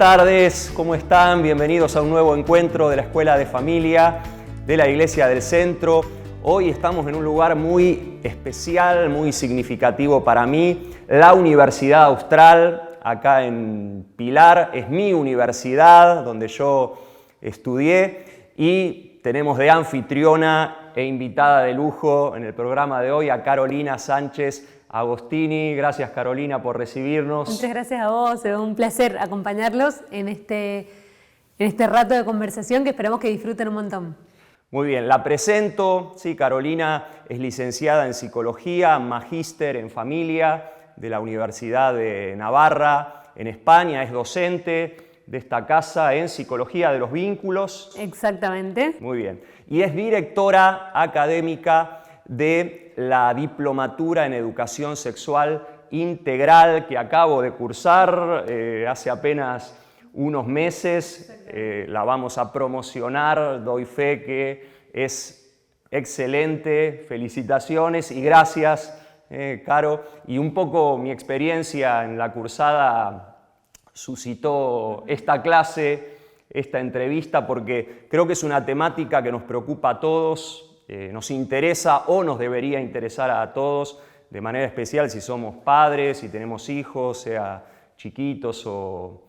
tardes, ¿cómo están? Bienvenidos a un nuevo encuentro de la Escuela de Familia de la Iglesia del Centro. Hoy estamos en un lugar muy especial, muy significativo para mí, la Universidad Austral, acá en Pilar. Es mi universidad donde yo estudié y tenemos de anfitriona e invitada de lujo en el programa de hoy a Carolina Sánchez Agostini. Gracias, Carolina, por recibirnos. Muchas gracias a vos, es un placer acompañarlos en este rato de conversación que esperamos que disfruten un montón. Muy bien, la presento. Sí, Carolina es licenciada en Psicología, magíster en Familia de la Universidad de Navarra, en España. Es docente de esta casa en Psicología de los Vínculos. Exactamente. Muy bien. Y es directora académica de la Diplomatura en Educación Sexual Integral que acabo de cursar hace apenas unos meses. La vamos a promocionar, doy fe que es excelente. Felicitaciones y gracias, Caro. Y un poco mi experiencia en la cursada suscitó esta clase, esta entrevista, porque creo que es una temática que nos preocupa a todos. Nos interesa o nos debería interesar a todos, de manera especial si somos padres, si tenemos hijos, sea chiquitos o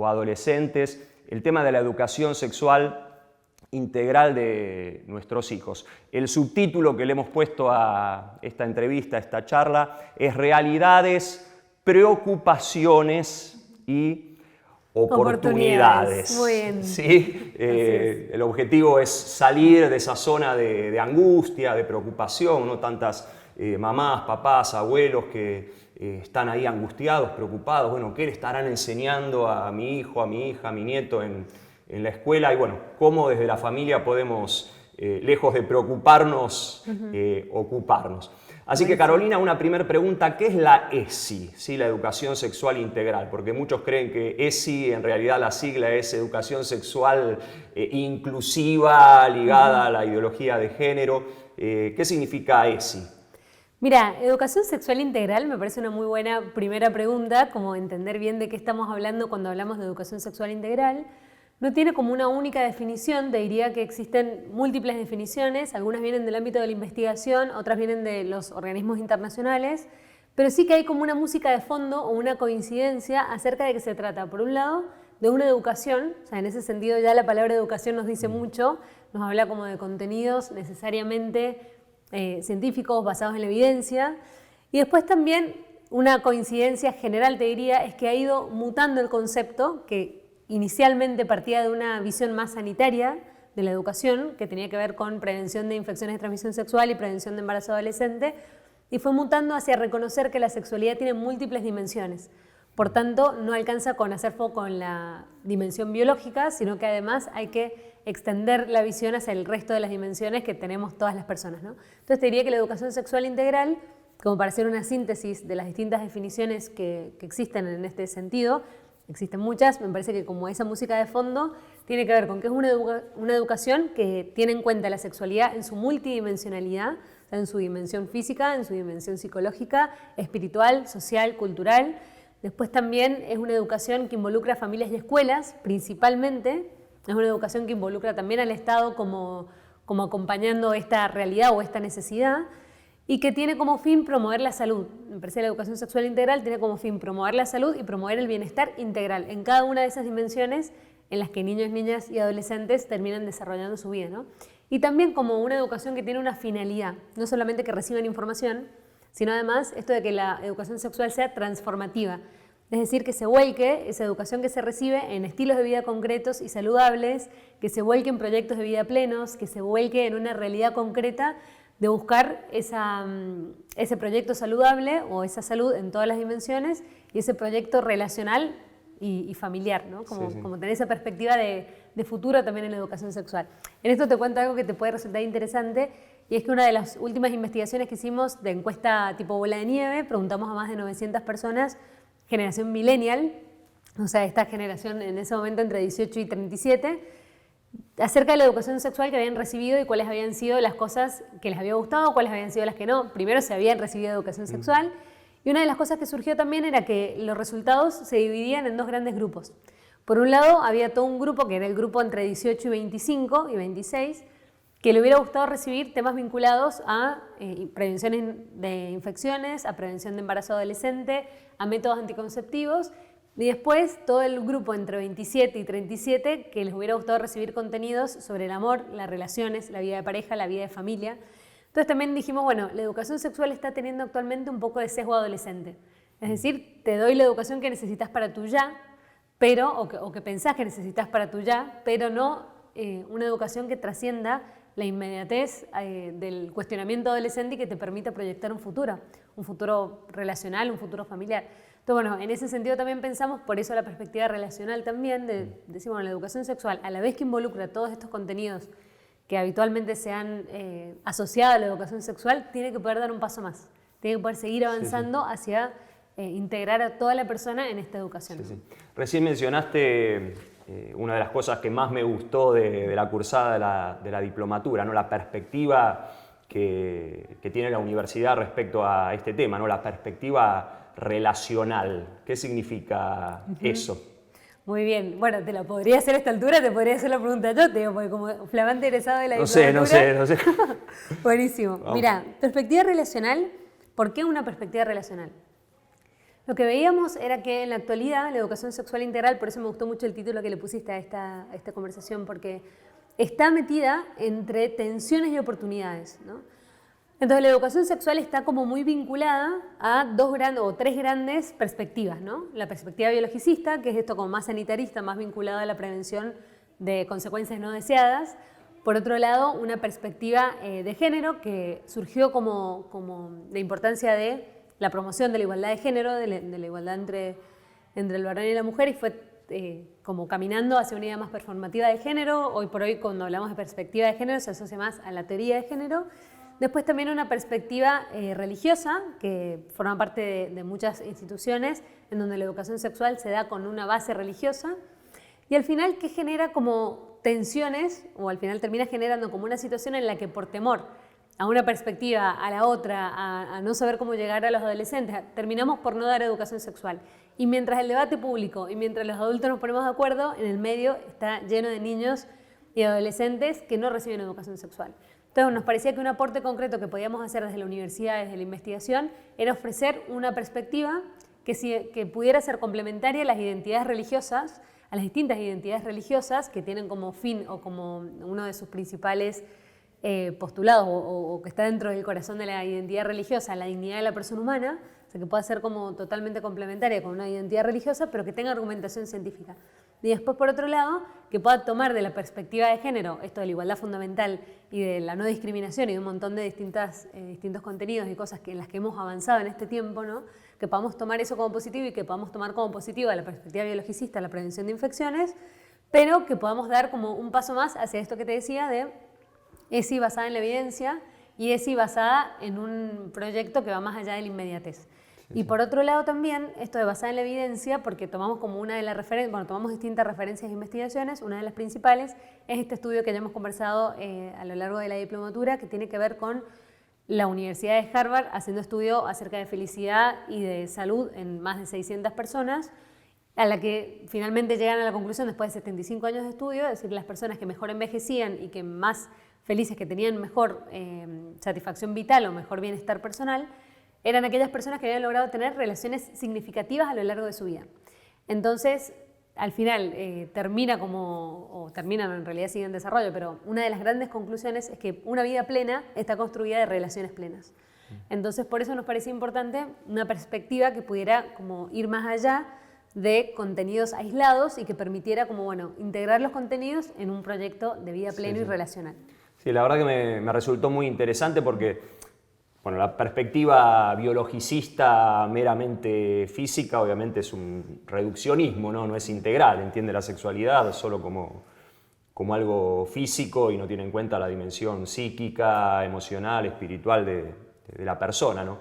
adolescentes, el tema de la educación sexual integral de nuestros hijos. El subtítulo que le hemos puesto a esta entrevista, a esta charla, es Realidades, Preocupaciones y oportunidades. Muy bien. ¿Sí? El objetivo es salir de esa zona de angustia, de preocupación, ¿no? Tantas mamás, papás, abuelos que están ahí angustiados, preocupados. Bueno, ¿qué le estarán enseñando a mi hijo, a mi hija, a mi nieto en la escuela? Y bueno, ¿cómo desde la familia podemos, lejos de preocuparnos, ocuparnos? Así que, Carolina, una primera pregunta, ¿qué es la ESI? ¿Sí? La educación sexual integral, porque muchos creen que ESI, en realidad la sigla es educación sexual inclusiva, ligada a la ideología de género. ¿Qué significa ESI? Mira, educación sexual integral me parece una muy buena primera pregunta, como entender bien de qué estamos hablando cuando hablamos de educación sexual integral. No tiene como una única definición, te diría que existen múltiples definiciones, algunas vienen del ámbito de la investigación, otras vienen de los organismos internacionales, pero sí que hay como una música de fondo o una coincidencia acerca de que se trata, por un lado, de una educación, o sea, en ese sentido ya la palabra educación nos dice mucho, nos habla como de contenidos necesariamente científicos basados en la evidencia, y después también una coincidencia general, te diría, es que ha ido mutando el concepto, que inicialmente partía de una visión más sanitaria de la educación, que tenía que ver con prevención de infecciones de transmisión sexual y prevención de embarazo adolescente, y fue mutando hacia reconocer que la sexualidad tiene múltiples dimensiones. Por tanto, no alcanza con hacer foco en la dimensión biológica, sino que además hay que extender la visión hacia el resto de las dimensiones que tenemos todas las personas, ¿no? Entonces te diría que la educación sexual integral, como para hacer una síntesis de las distintas definiciones que existen en este sentido, existen muchas, me parece que como esa música de fondo tiene que ver con que es una educación que tiene en cuenta la sexualidad en su multidimensionalidad, o sea, en su dimensión física, en su dimensión psicológica, espiritual, social, cultural. Después también es una educación que involucra a familias y escuelas, principalmente. Es una educación que involucra también al Estado como acompañando esta realidad o esta necesidad, y que tiene como fin promover la salud. Me parece que la educación sexual integral tiene como fin promover la salud y promover el bienestar integral en cada una de esas dimensiones en las que niños, niñas y adolescentes terminan desarrollando su vida, ¿no? Y también como una educación que tiene una finalidad, no solamente que reciban información, sino además esto de que la educación sexual sea transformativa, es decir, que se vuelque esa educación que se recibe en estilos de vida concretos y saludables, que se vuelque en proyectos de vida plenos, que se vuelque en una realidad concreta de buscar ese proyecto saludable o esa salud en todas las dimensiones y ese proyecto relacional y familiar, ¿no? Como tener esa perspectiva de futuro también en la educación sexual. En esto te cuento algo que te puede resultar interesante, y es que una de las últimas investigaciones que hicimos de encuesta tipo bola de nieve, preguntamos a más de 900 personas, generación millennial, o sea, esta generación en ese momento entre 18 y 37, acerca de la educación sexual que habían recibido y cuáles habían sido las cosas que les había gustado, cuáles habían sido las que no. Primero se habían recibido educación sexual, y una de las cosas que surgió también era que los resultados se dividían en dos grandes grupos. Por un lado, había todo un grupo, que era el grupo entre 18 y 25 y 26, que le hubiera gustado recibir temas vinculados a prevención de infecciones, a prevención de embarazo adolescente, a métodos anticonceptivos, y después todo el grupo entre 27 y 37 que les hubiera gustado recibir contenidos sobre el amor, las relaciones, la vida de pareja, la vida de familia. Entonces también dijimos, bueno, la educación sexual está teniendo actualmente un poco de sesgo adolescente. Es decir, te doy la educación que necesitas para tu ya, pero, o que pensás que necesitas para tu ya, pero no una educación que trascienda la inmediatez del cuestionamiento adolescente y que te permita proyectar un futuro relacional, un futuro familiar. Entonces, bueno, en ese sentido también pensamos, por eso la perspectiva relacional también, decimos, bueno, la educación sexual, a la vez que involucra todos estos contenidos que habitualmente se han asociado a la educación sexual, tiene que poder dar un paso más, tiene que poder seguir avanzando hacia integrar a toda la persona en esta educación. Sí, sí. Recién mencionaste una de las cosas que más me gustó de la cursada de la diplomatura, ¿no? La perspectiva que tiene la universidad respecto a este tema, ¿no? La perspectiva relacional. ¿Qué significa eso? Muy bien. Bueno, te la podría hacer a esta altura, te podría hacer la pregunta yo, te digo, porque como flamante egresado de la diplomatura... No sé. Buenísimo. Vamos. Mira, perspectiva relacional, ¿por qué una perspectiva relacional? Lo que veíamos era que en la actualidad la educación sexual integral, por eso me gustó mucho el título que le pusiste a esta conversación, porque está metida entre tensiones y oportunidades, ¿no? Entonces la educación sexual está como muy vinculada a tres grandes perspectivas, ¿no? La perspectiva biologicista, que es esto como más sanitarista, más vinculada a la prevención de consecuencias no deseadas. Por otro lado, una perspectiva de género que surgió como de importancia de la promoción de la igualdad de género, de la igualdad entre el varón y la mujer, y fue como caminando hacia una idea más performativa de género. Hoy por hoy, cuando hablamos de perspectiva de género, se asocia más a la teoría de género. Después también una perspectiva religiosa, que forma parte de muchas instituciones, en donde la educación sexual se da con una base religiosa, y al final que genera como tensiones, o al final termina generando como una situación en la que por temor a una perspectiva, a la otra, a no saber cómo llegar a los adolescentes, terminamos por no dar educación sexual. Y mientras el debate público y mientras los adultos nos ponemos de acuerdo, en el medio está lleno de niños y adolescentes que no reciben educación sexual. Entonces nos parecía que un aporte concreto que podíamos hacer desde la universidad, desde la investigación, era ofrecer una perspectiva que pudiera ser complementaria a las identidades religiosas, a las distintas identidades religiosas que tienen como fin o como uno de sus principales postulados o que está dentro del corazón de la identidad religiosa, la dignidad de la persona humana, o sea, que pueda ser como totalmente complementaria con una identidad religiosa, pero que tenga argumentación científica. Y después, por otro lado, que pueda tomar de la perspectiva de género, esto de la igualdad fundamental y de la no discriminación y de un montón de distintos contenidos y cosas en las que hemos avanzado en este tiempo, ¿no? Que podamos tomar eso como positivo y que podamos tomar como positiva la perspectiva biologicista, la prevención de infecciones, pero que podamos dar como un paso más hacia esto que te decía de ESI basada en la evidencia y ESI basada en un proyecto que va más allá de la inmediatez. Y por otro lado también, esto de basada en la evidencia, porque tomamos como una de las referencias, bueno, tomamos distintas referencias e investigaciones, una de las principales es este estudio que ya hemos conversado a lo largo de la diplomatura, que tiene que ver con la Universidad de Harvard haciendo estudio acerca de felicidad y de salud en más de 600 personas, a la que finalmente llegan a la conclusión después de 75 años de estudio, es decir, las personas que mejor envejecían y que más felices, que tenían mejor satisfacción vital o mejor bienestar personal, eran aquellas personas que habían logrado tener relaciones significativas a lo largo de su vida. Entonces, al final, terminan, en realidad sigue en desarrollo, pero una de las grandes conclusiones es que una vida plena está construida de relaciones plenas. Entonces, por eso nos parecía importante una perspectiva que pudiera como ir más allá de contenidos aislados y que permitiera como, bueno, integrar los contenidos en un proyecto de vida pleno y relacional. Sí, la verdad que me resultó muy interesante porque bueno, la perspectiva biologicista meramente física obviamente es un reduccionismo, ¿no? No es integral, entiende la sexualidad solo como algo físico y no tiene en cuenta la dimensión psíquica, emocional, espiritual de la persona, ¿no?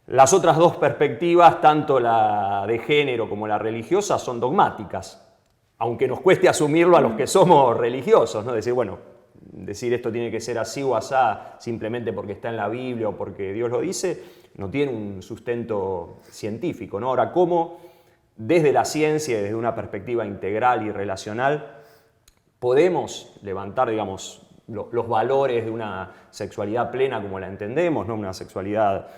Las otras dos perspectivas, tanto la de género como la religiosa, son dogmáticas, aunque nos cueste asumirlo a los que somos religiosos, ¿no? Decir, bueno, decir esto tiene que ser así o asá simplemente porque está en la Biblia o porque Dios lo dice, no tiene un sustento científico, ¿no? Ahora, ¿cómo desde la ciencia y desde una perspectiva integral y relacional, podemos levantar, digamos, los valores de una sexualidad plena como la entendemos, ¿no? Una sexualidad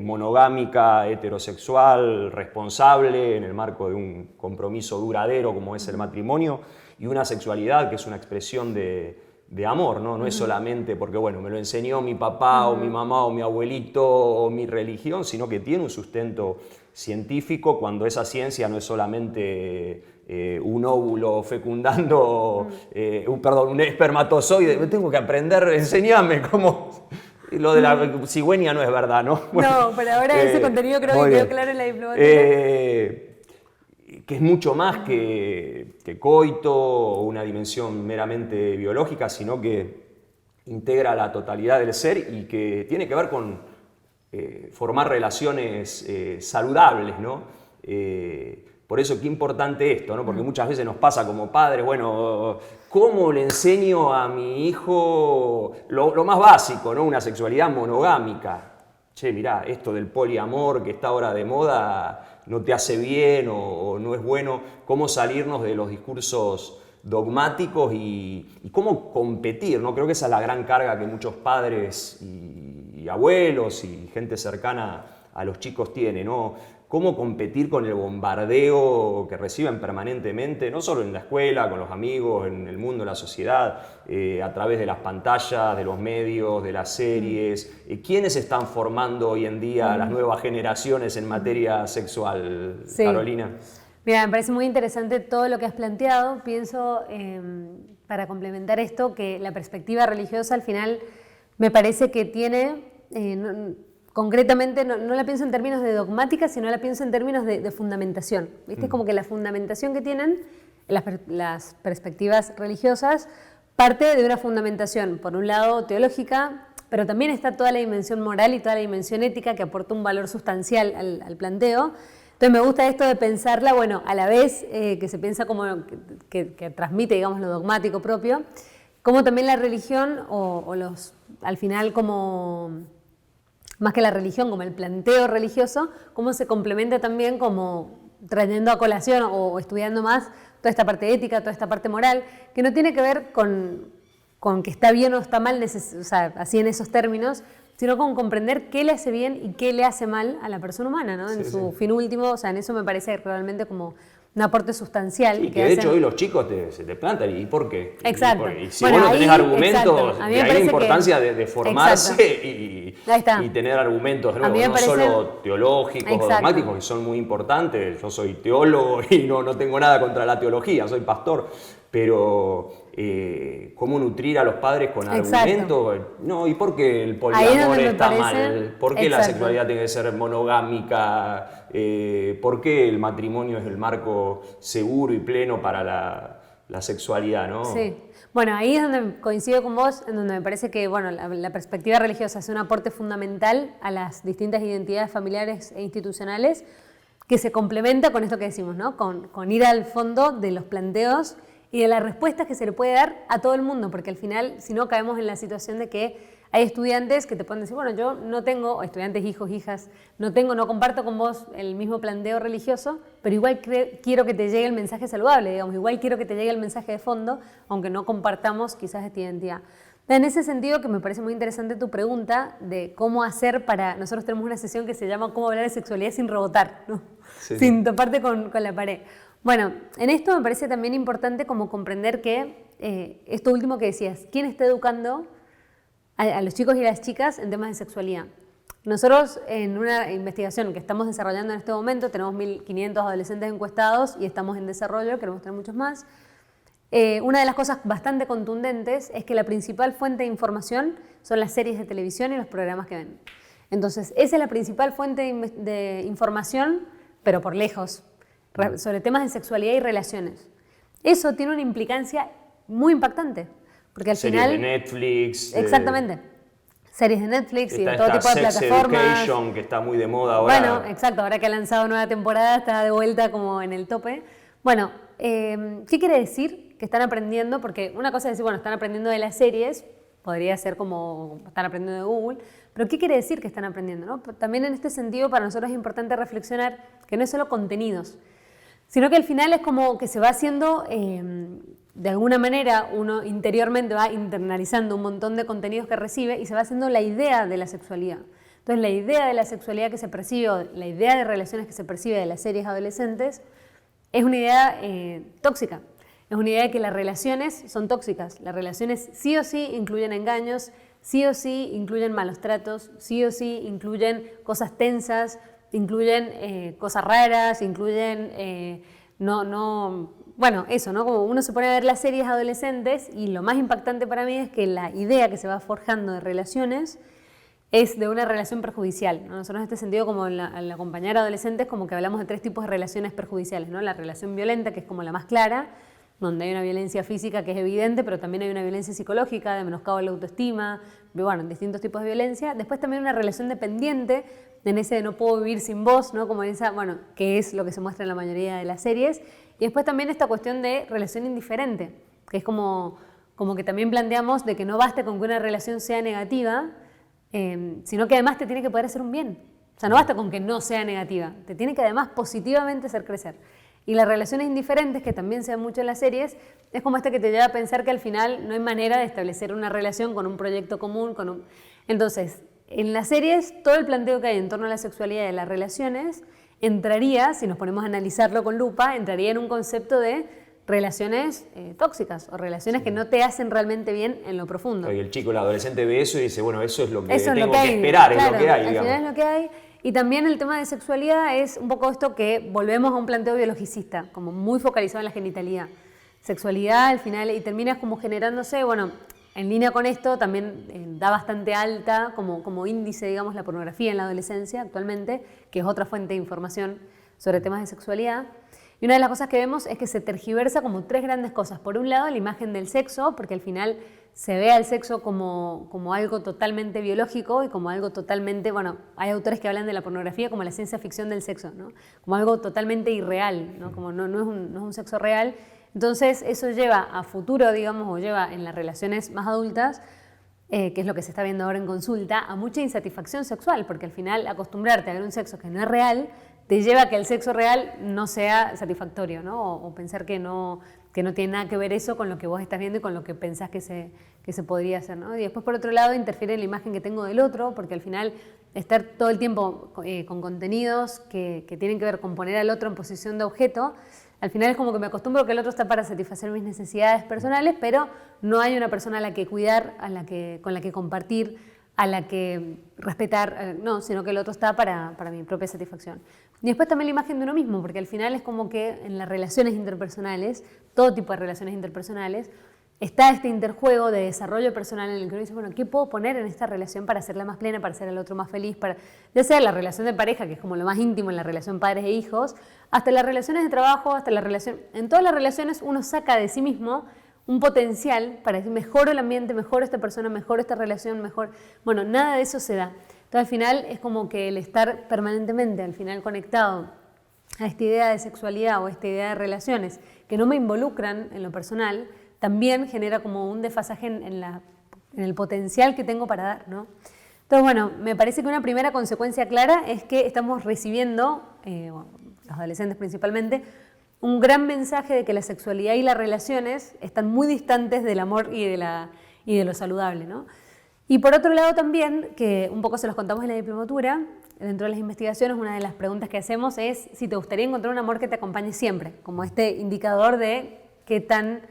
monogámica, heterosexual, responsable en el marco de un compromiso duradero como es el matrimonio, y una sexualidad que es una expresión de amor, ¿no? No es solamente porque, bueno, me lo enseñó mi papá o mi mamá o mi abuelito o mi religión, sino que tiene un sustento científico cuando esa ciencia no es solamente un óvulo fecundando, un espermatozoide. Tengo que aprender, enseñame cómo... Lo de la cigüeña no es verdad, ¿no? Bueno, pero ahora ese contenido creo que quedó claro en la diplomatura. Que es mucho más que coito o una dimensión meramente biológica, sino que integra la totalidad del ser y que tiene que ver con formar relaciones saludables, ¿no? Por eso qué importante esto, ¿no? Porque muchas veces nos pasa como padres, bueno, ¿cómo le enseño a mi hijo lo más básico, ¿no? Una sexualidad monogámica? Che, mirá, esto del poliamor que está ahora de moda no te hace bien o no es bueno. ¿Cómo salirnos de los discursos dogmáticos y cómo competir, ¿no? Creo que esa es la gran carga que muchos padres y abuelos y gente cercana a los chicos tienen, ¿no? Cómo competir con el bombardeo que reciben permanentemente, no solo en la escuela, con los amigos, en el mundo, en la sociedad, a través de las pantallas, de los medios, de las series. ¿Quiénes están formando hoy en día las nuevas generaciones en materia sexual, Sí. Carolina? Mira, me parece muy interesante todo lo que has planteado. Pienso, para complementar esto, que la perspectiva religiosa al final me parece que tiene... concretamente no la pienso en términos de dogmática, sino la pienso en términos de fundamentación. ¿Viste? Es como que la fundamentación que tienen las perspectivas religiosas parte de una fundamentación, por un lado teológica, pero también está toda la dimensión moral y toda la dimensión ética que aporta un valor sustancial al planteo. Entonces me gusta esto de pensarla, bueno, a la vez que se piensa como que transmite, digamos, lo dogmático propio, como también la religión al final como... más que la religión, como el planteo religioso, cómo se complementa también como trayendo a colación o estudiando más toda esta parte ética, toda esta parte moral, que no tiene que ver con que está bien o está mal, o sea, así en esos términos, sino con comprender qué le hace bien y qué le hace mal a la persona humana, ¿no? En su fin último, o sea, en eso me parece realmente como un aporte sustancial. Y que de hecho hoy los chicos se te plantan, ¿y por qué? Exacto. Y si bueno, vos no tenés argumentos, de ahí la importancia de formarse y tener argumentos nuevos, no solo teológicos o dogmáticos, que son muy importantes. Yo soy teólogo y no tengo nada contra la teología, soy pastor, pero cómo nutrir a los padres con argumentos. No, ¿y por qué el poliamor está mal? ¿Por qué la sexualidad tiene que ser monogámica? ¿Por qué el matrimonio es el marco seguro y pleno para la sexualidad, ¿no? Sí. Bueno, ahí es donde coincido con vos, en donde me parece que bueno, la perspectiva religiosa hace un aporte fundamental a las distintas identidades familiares e institucionales que se complementa con esto que decimos, ¿no? Con ir al fondo de los planteos y de las respuestas que se le puede dar a todo el mundo, porque al final, si no, caemos en la situación de que hay estudiantes que te pueden decir, bueno, yo no tengo, estudiantes, hijos, hijas, no comparto con vos el mismo planteo religioso, pero igual quiero que te llegue el mensaje saludable, digamos, igual quiero que te llegue el mensaje de fondo, aunque no compartamos quizás esta identidad. En ese sentido, que me parece muy interesante tu pregunta de cómo hacer para... Nosotros tenemos una sesión que se llama Cómo hablar de sexualidad sin rebotar, ¿no? Sí. Sin toparte con la pared. Bueno, en esto me parece también importante como comprender que esto último que decías, ¿quién está educando a los chicos y a las chicas en temas de sexualidad? Nosotros en una investigación que estamos desarrollando en este momento, tenemos 1.500 adolescentes encuestados y estamos en desarrollo, queremos tener muchos más. Una de las cosas bastante contundentes es que la principal fuente de información son las series de televisión y los programas que ven. Entonces, esa es la principal fuente de información, pero por lejos, sobre temas de sexualidad y relaciones. Eso tiene una implicancia muy impactante, porque al series final... de Netflix. Exactamente. Series de Netflix y de todo tipo de plataformas. Education, que está muy de moda ahora. Bueno, exacto, ahora que ha lanzado nueva temporada está de vuelta como en el tope. Bueno, ¿qué quiere decir que están aprendiendo? Porque una cosa es decir, bueno, están aprendiendo de las series, podría ser como están aprendiendo de Google, pero ¿qué quiere decir que están aprendiendo, no? También en este sentido para nosotros es importante reflexionar que no es solo contenidos. sino que al final es como que se va haciendo, de alguna manera uno interiormente va internalizando un montón de contenidos que recibe y se va haciendo la idea de la sexualidad. Entonces la idea de la sexualidad que se percibe, o la idea de relaciones que se percibe de las series adolescentes, es una idea tóxica. Es una idea de que las relaciones son tóxicas. Las relaciones sí o sí incluyen engaños, sí o sí incluyen malos tratos, sí o sí incluyen cosas tensas, incluyen cosas raras, incluyen, bueno, eso, ¿no? Como uno se pone a ver las series adolescentes y lo más impactante para mí es que la idea que se va forjando de relaciones es de una relación perjudicial, ¿no? Nosotros en este sentido, como al acompañar a adolescentes, como que hablamos de 3 tipos de relaciones perjudiciales, ¿no? La relación violenta, que es como la más clara, donde hay una violencia física que es evidente, pero también hay una violencia psicológica, de menoscabo de la autoestima, bueno, distintos tipos de violencia. Después también una relación dependiente, en ese de no puedo vivir sin vos, ¿no? Como esa, bueno, que es lo que se muestra en la mayoría de las series. Y después también esta cuestión de relación indiferente, que es como que también planteamos de que no basta con que una relación sea negativa, sino que además te tiene que poder hacer un bien. O sea, no basta con que no sea negativa, te tiene que además positivamente hacer crecer. Y las relaciones indiferentes, que también se dan mucho en las series, es como esta que te lleva a pensar que al final no hay manera de establecer una relación con un proyecto común. Entonces, en las series, todo el planteo que hay en torno a la sexualidad y a las relaciones entraría, si nos ponemos a analizarlo con lupa, entraría en un concepto de relaciones tóxicas o relaciones que no te hacen realmente bien en lo profundo. Y el chico, el adolescente ve eso y dice, bueno, eso es lo que eso tengo es lo que hay, esperar, claro, es lo que hay, al digamos. final es lo que hay. Y también el tema de sexualidad es un poco esto que volvemos a un planteo biologicista, como muy focalizado en la genitalidad. Sexualidad al final, y terminas como generándose, bueno, en línea con esto también da bastante alta como índice, digamos, la pornografía en la adolescencia actualmente, que es otra fuente de información sobre temas de sexualidad. Y una de las cosas que vemos es que se tergiversa como 3 grandes cosas. Por un lado, la imagen del sexo, porque al final se ve al sexo como algo totalmente biológico y como algo totalmente, bueno, hay autores que hablan de la pornografía como la ciencia ficción del sexo, ¿no? Como algo totalmente irreal, ¿no? Como no es un sexo real. Entonces eso lleva a futuro, digamos, o lleva en las relaciones más adultas, que es lo que se está viendo ahora en consulta, a mucha insatisfacción sexual, porque al final acostumbrarte a ver un sexo que no es real te lleva a que el sexo real no sea satisfactorio, ¿no? O pensar que no tiene nada que ver eso con lo que vos estás viendo y con lo que pensás que se podría hacer, ¿no? Y después, por otro lado, interfiere en la imagen que tengo del otro, porque al final estar todo el tiempo con contenidos que tienen que ver con poner al otro en posición de objeto, al final es como que me acostumbro que el otro está para satisfacer mis necesidades personales, pero no hay una persona a la que cuidar, con la que compartir, a la que respetar, no, sino que el otro está para mi propia satisfacción. Y después también la imagen de uno mismo, porque al final es como que en las relaciones interpersonales, todo tipo de relaciones interpersonales, está este interjuego de desarrollo personal en el que uno dice, bueno, ¿qué puedo poner en esta relación para hacerla más plena, para hacer al otro más feliz? Ya sea la relación de pareja, que es como lo más íntimo en la relación padres e hijos, hasta las relaciones de trabajo, hasta la relación... En todas las relaciones uno saca de sí mismo un potencial para decir, mejoro el ambiente, mejoro esta persona, mejoro esta relación, mejor... Bueno, nada de eso se da. Entonces al final es como que el estar permanentemente al final conectado a esta idea de sexualidad o a esta idea de relaciones que no me involucran en lo personal, también genera como un desfasaje en el potencial que tengo para dar, ¿no? Entonces, bueno, me parece que una primera consecuencia clara es que estamos recibiendo, los adolescentes principalmente, un gran mensaje de que la sexualidad y las relaciones están muy distantes del amor y de lo saludable, ¿no? Y por otro lado también, que un poco se los contamos en la diplomatura, dentro de las investigaciones una de las preguntas que hacemos es si te gustaría encontrar un amor que te acompañe siempre, como este indicador de qué tan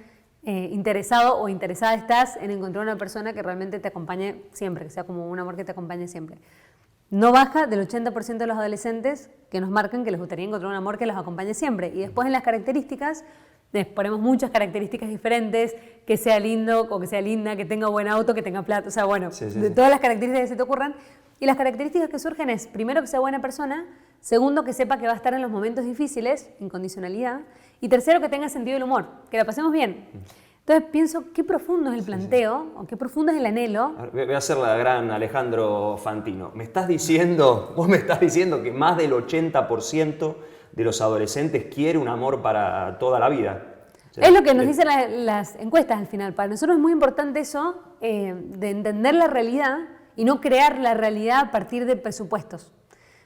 interesado o interesada estás en encontrar una persona que realmente te acompañe siempre, que sea como un amor que te acompañe siempre. No baja del 80% de los adolescentes que nos marcan que les gustaría encontrar un amor que los acompañe siempre. Y después en las características, les ponemos muchas características diferentes, que sea lindo o que sea linda, que tenga buen auto, que tenga plata, o sea, bueno, de todas las características que se te ocurran. Y las características que surgen es, primero, que sea buena persona, segundo, que sepa que va a estar en los momentos difíciles, incondicionalidad, y tercero, que tenga sentido del humor, que la pasemos bien. Entonces pienso, qué profundo es el planteo, o qué profundo es el anhelo. Voy a hacer la gran Alejandro Fantino. Vos me estás diciendo que más del 80% de los adolescentes quiere un amor para toda la vida. O sea, es lo que nos dicen las encuestas al final. Para nosotros es muy importante eso, de entender la realidad y no crear la realidad a partir de presupuestos.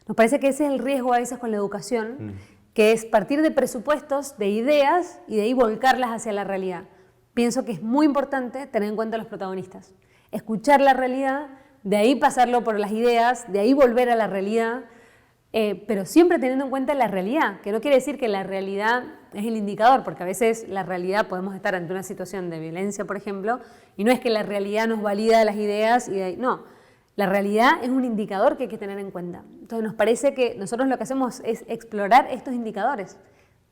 Nos parece que ese es el riesgo a veces con la educación, que es partir de presupuestos, de ideas y de ahí volcarlas hacia la realidad. Pienso que es muy importante tener en cuenta a los protagonistas, escuchar la realidad, de ahí pasarlo por las ideas, de ahí volver a la realidad, pero siempre teniendo en cuenta la realidad, que no quiere decir que la realidad es el indicador, porque a veces la realidad podemos estar ante una situación de violencia, por ejemplo, y no es que la realidad nos valida las ideas, y de ahí, no, la realidad es un indicador que hay que tener en cuenta. Entonces nos parece que nosotros lo que hacemos es explorar estos indicadores,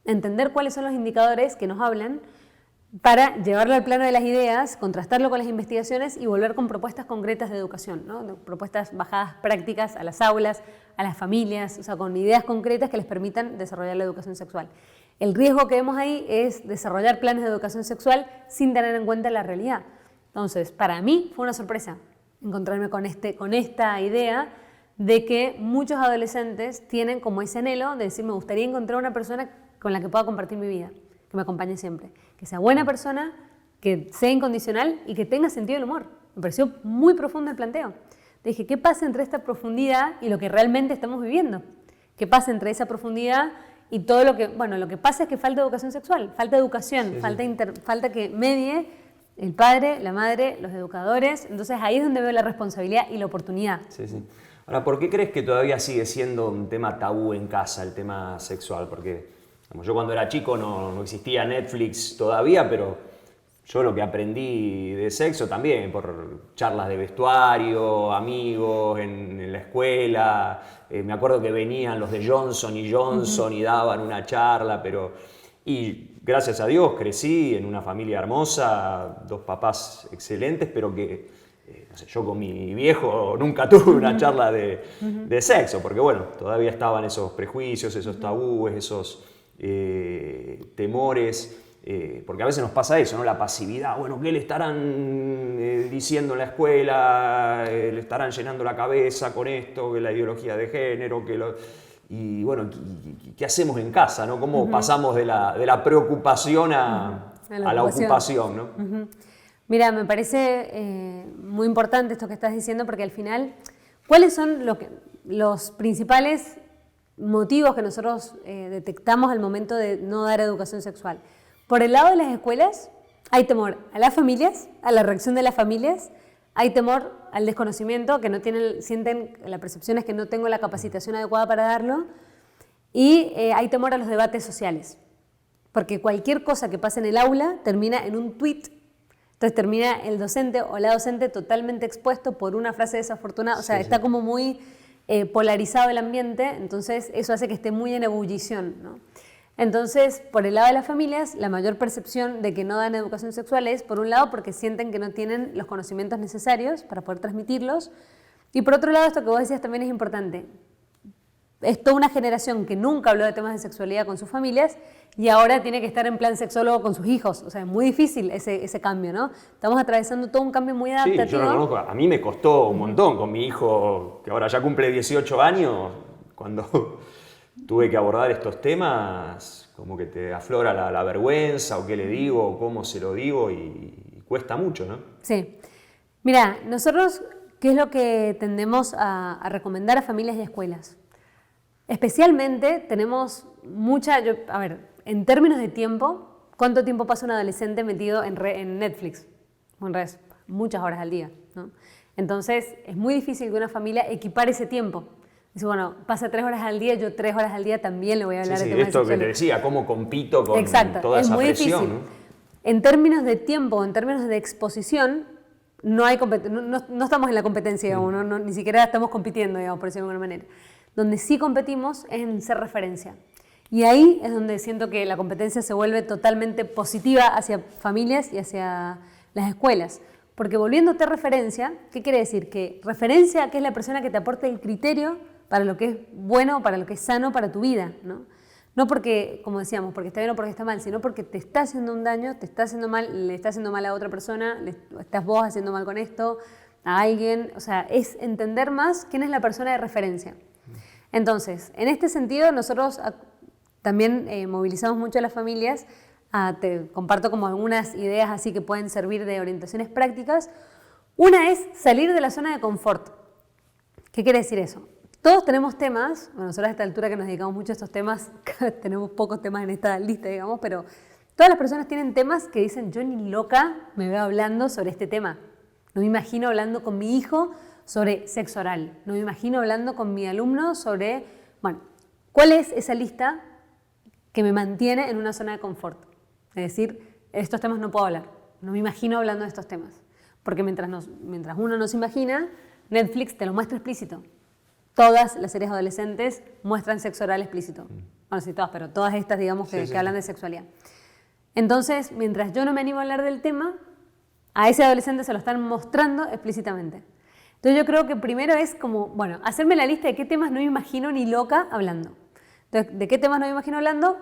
entender cuáles son los indicadores que nos hablan, para llevarlo al plano de las ideas, contrastarlo con las investigaciones y volver con propuestas concretas de educación, ¿no? Propuestas bajadas prácticas a las aulas, a las familias, o sea, con ideas concretas que les permitan desarrollar la educación sexual. El riesgo que vemos ahí es desarrollar planes de educación sexual sin tener en cuenta la realidad. Entonces, para mí fue una sorpresa encontrarme con esta idea de que muchos adolescentes tienen como ese anhelo de decir, me gustaría encontrar una persona con la que pueda compartir mi vida, que me acompañe siempre, que sea buena persona, que sea incondicional y que tenga sentido del humor. Me pareció muy profundo el planteo. Dije, ¿qué pasa entre esta profundidad y lo que realmente estamos viviendo? ¿Qué pasa entre esa profundidad y todo lo que... Bueno, lo que pasa es que falta educación sexual, falta educación, falta que medie el padre, la madre, los educadores. Entonces ahí es donde veo la responsabilidad y la oportunidad. Sí, sí. Ahora, ¿por qué crees que todavía sigue siendo un tema tabú en casa el tema sexual? Porque yo cuando era chico no existía Netflix todavía, pero yo lo que aprendí de sexo también, por charlas de vestuario, amigos en la escuela. Me acuerdo que venían los de Johnson & Johnson y daban una charla, y gracias a Dios crecí en una familia hermosa, 2 papás excelentes, pero que no sé, yo con mi viejo nunca tuve una charla de sexo, porque bueno, todavía estaban esos prejuicios, esos tabúes, esos temores, porque a veces nos pasa eso, ¿no? La pasividad, bueno, ¿qué le estarán diciendo en la escuela? ¿Le estarán llenando la cabeza con esto, que la ideología de género, y bueno, ¿qué hacemos en casa, ¿no? ¿Cómo pasamos de la preocupación a la ocupación, ¿no? Mira, me parece muy importante esto que estás diciendo, porque al final, ¿cuáles son los principales motivos que nosotros detectamos al momento de no dar educación sexual? Por el lado de las escuelas, hay temor a las familias, a la reacción de las familias, hay temor al desconocimiento, que sienten, la percepción es que no tengo la capacitación adecuada para darlo, y hay temor a los debates sociales, porque cualquier cosa que pase en el aula termina en un tweet. Entonces termina el docente o la docente totalmente expuesto por una frase desafortunada, o sea, está como muy polarizado el ambiente, entonces eso hace que esté muy en ebullición, ¿no? Entonces, por el lado de las familias, la mayor percepción de que no dan educación sexual es, por un lado, porque sienten que no tienen los conocimientos necesarios para poder transmitirlos, y por otro lado, esto que vos decías también es importante. Es toda una generación que nunca habló de temas de sexualidad con sus familias y ahora tiene que estar en plan sexólogo con sus hijos. O sea, es muy difícil ese cambio, ¿no? Estamos atravesando todo un cambio muy adaptativo. Sí, yo lo conozco. A mí me costó un montón con mi hijo, que ahora ya cumple 18 años, cuando tuve que abordar estos temas, como que te aflora la vergüenza, o qué le digo, o cómo se lo digo, y cuesta mucho, ¿no? Sí. Mira, nosotros, ¿qué es lo que tendemos a recomendar a familias y escuelas? Especialmente tenemos en términos de tiempo, ¿cuánto tiempo pasa un adolescente metido en Netflix? En redes, muchas horas al día, ¿no? Entonces, es muy difícil que una familia equipare ese tiempo. Dice, bueno, pasa 3 horas al día, yo 3 horas al día también le voy a hablar de temas esto sexuales. Que te decía, cómo compito con Exacto, toda esa muy presión, difícil. ¿no? En términos de tiempo, en términos de exposición, no estamos en la competencia, digamos, ni siquiera estamos compitiendo, digamos, por decirlo de alguna manera. Donde sí competimos es en ser referencia. Y ahí es donde siento que la competencia se vuelve totalmente positiva hacia familias y hacia las escuelas. Porque volviéndote referencia, ¿qué quiere decir? Que referencia, que es la persona que te aporta el criterio para lo que es bueno, para lo que es sano para tu vida, ¿no? No porque, como decíamos, porque está bien o porque está mal, sino porque te está haciendo un daño, te está haciendo mal, le está haciendo mal a otra persona, estás vos haciendo mal con esto, a alguien. O sea, es entender más quién es la persona de referencia. Entonces, en este sentido, nosotros también movilizamos mucho a las familias. Te comparto como algunas ideas así que pueden servir de orientaciones prácticas. Una es salir de la zona de confort. ¿Qué quiere decir eso? todos tenemos temas, bueno, nosotros a esta altura que nos dedicamos mucho a estos temas, tenemos pocos temas en esta lista, digamos, pero todas las personas tienen temas que dicen, yo ni loca me veo hablando sobre este tema. No me imagino hablando con mi hijo sobre sexo oral. No me imagino hablando con mi alumno sobre, bueno, ¿cuál es esa lista que me mantiene en una zona de confort? Es decir, estos temas no puedo hablar. No me imagino hablando de estos temas. Porque mientras uno no se imagina, Netflix te lo muestra explícito. Todas las series adolescentes muestran sexo oral explícito. Bueno, sí, todas, pero todas estas, digamos, que hablan de sexualidad. Entonces, mientras yo no me animo a hablar del tema, a ese adolescente se lo están mostrando explícitamente. Entonces yo creo que primero es como, bueno, hacerme la lista de qué temas no me imagino ni loca hablando. Entonces, de qué temas no me imagino hablando,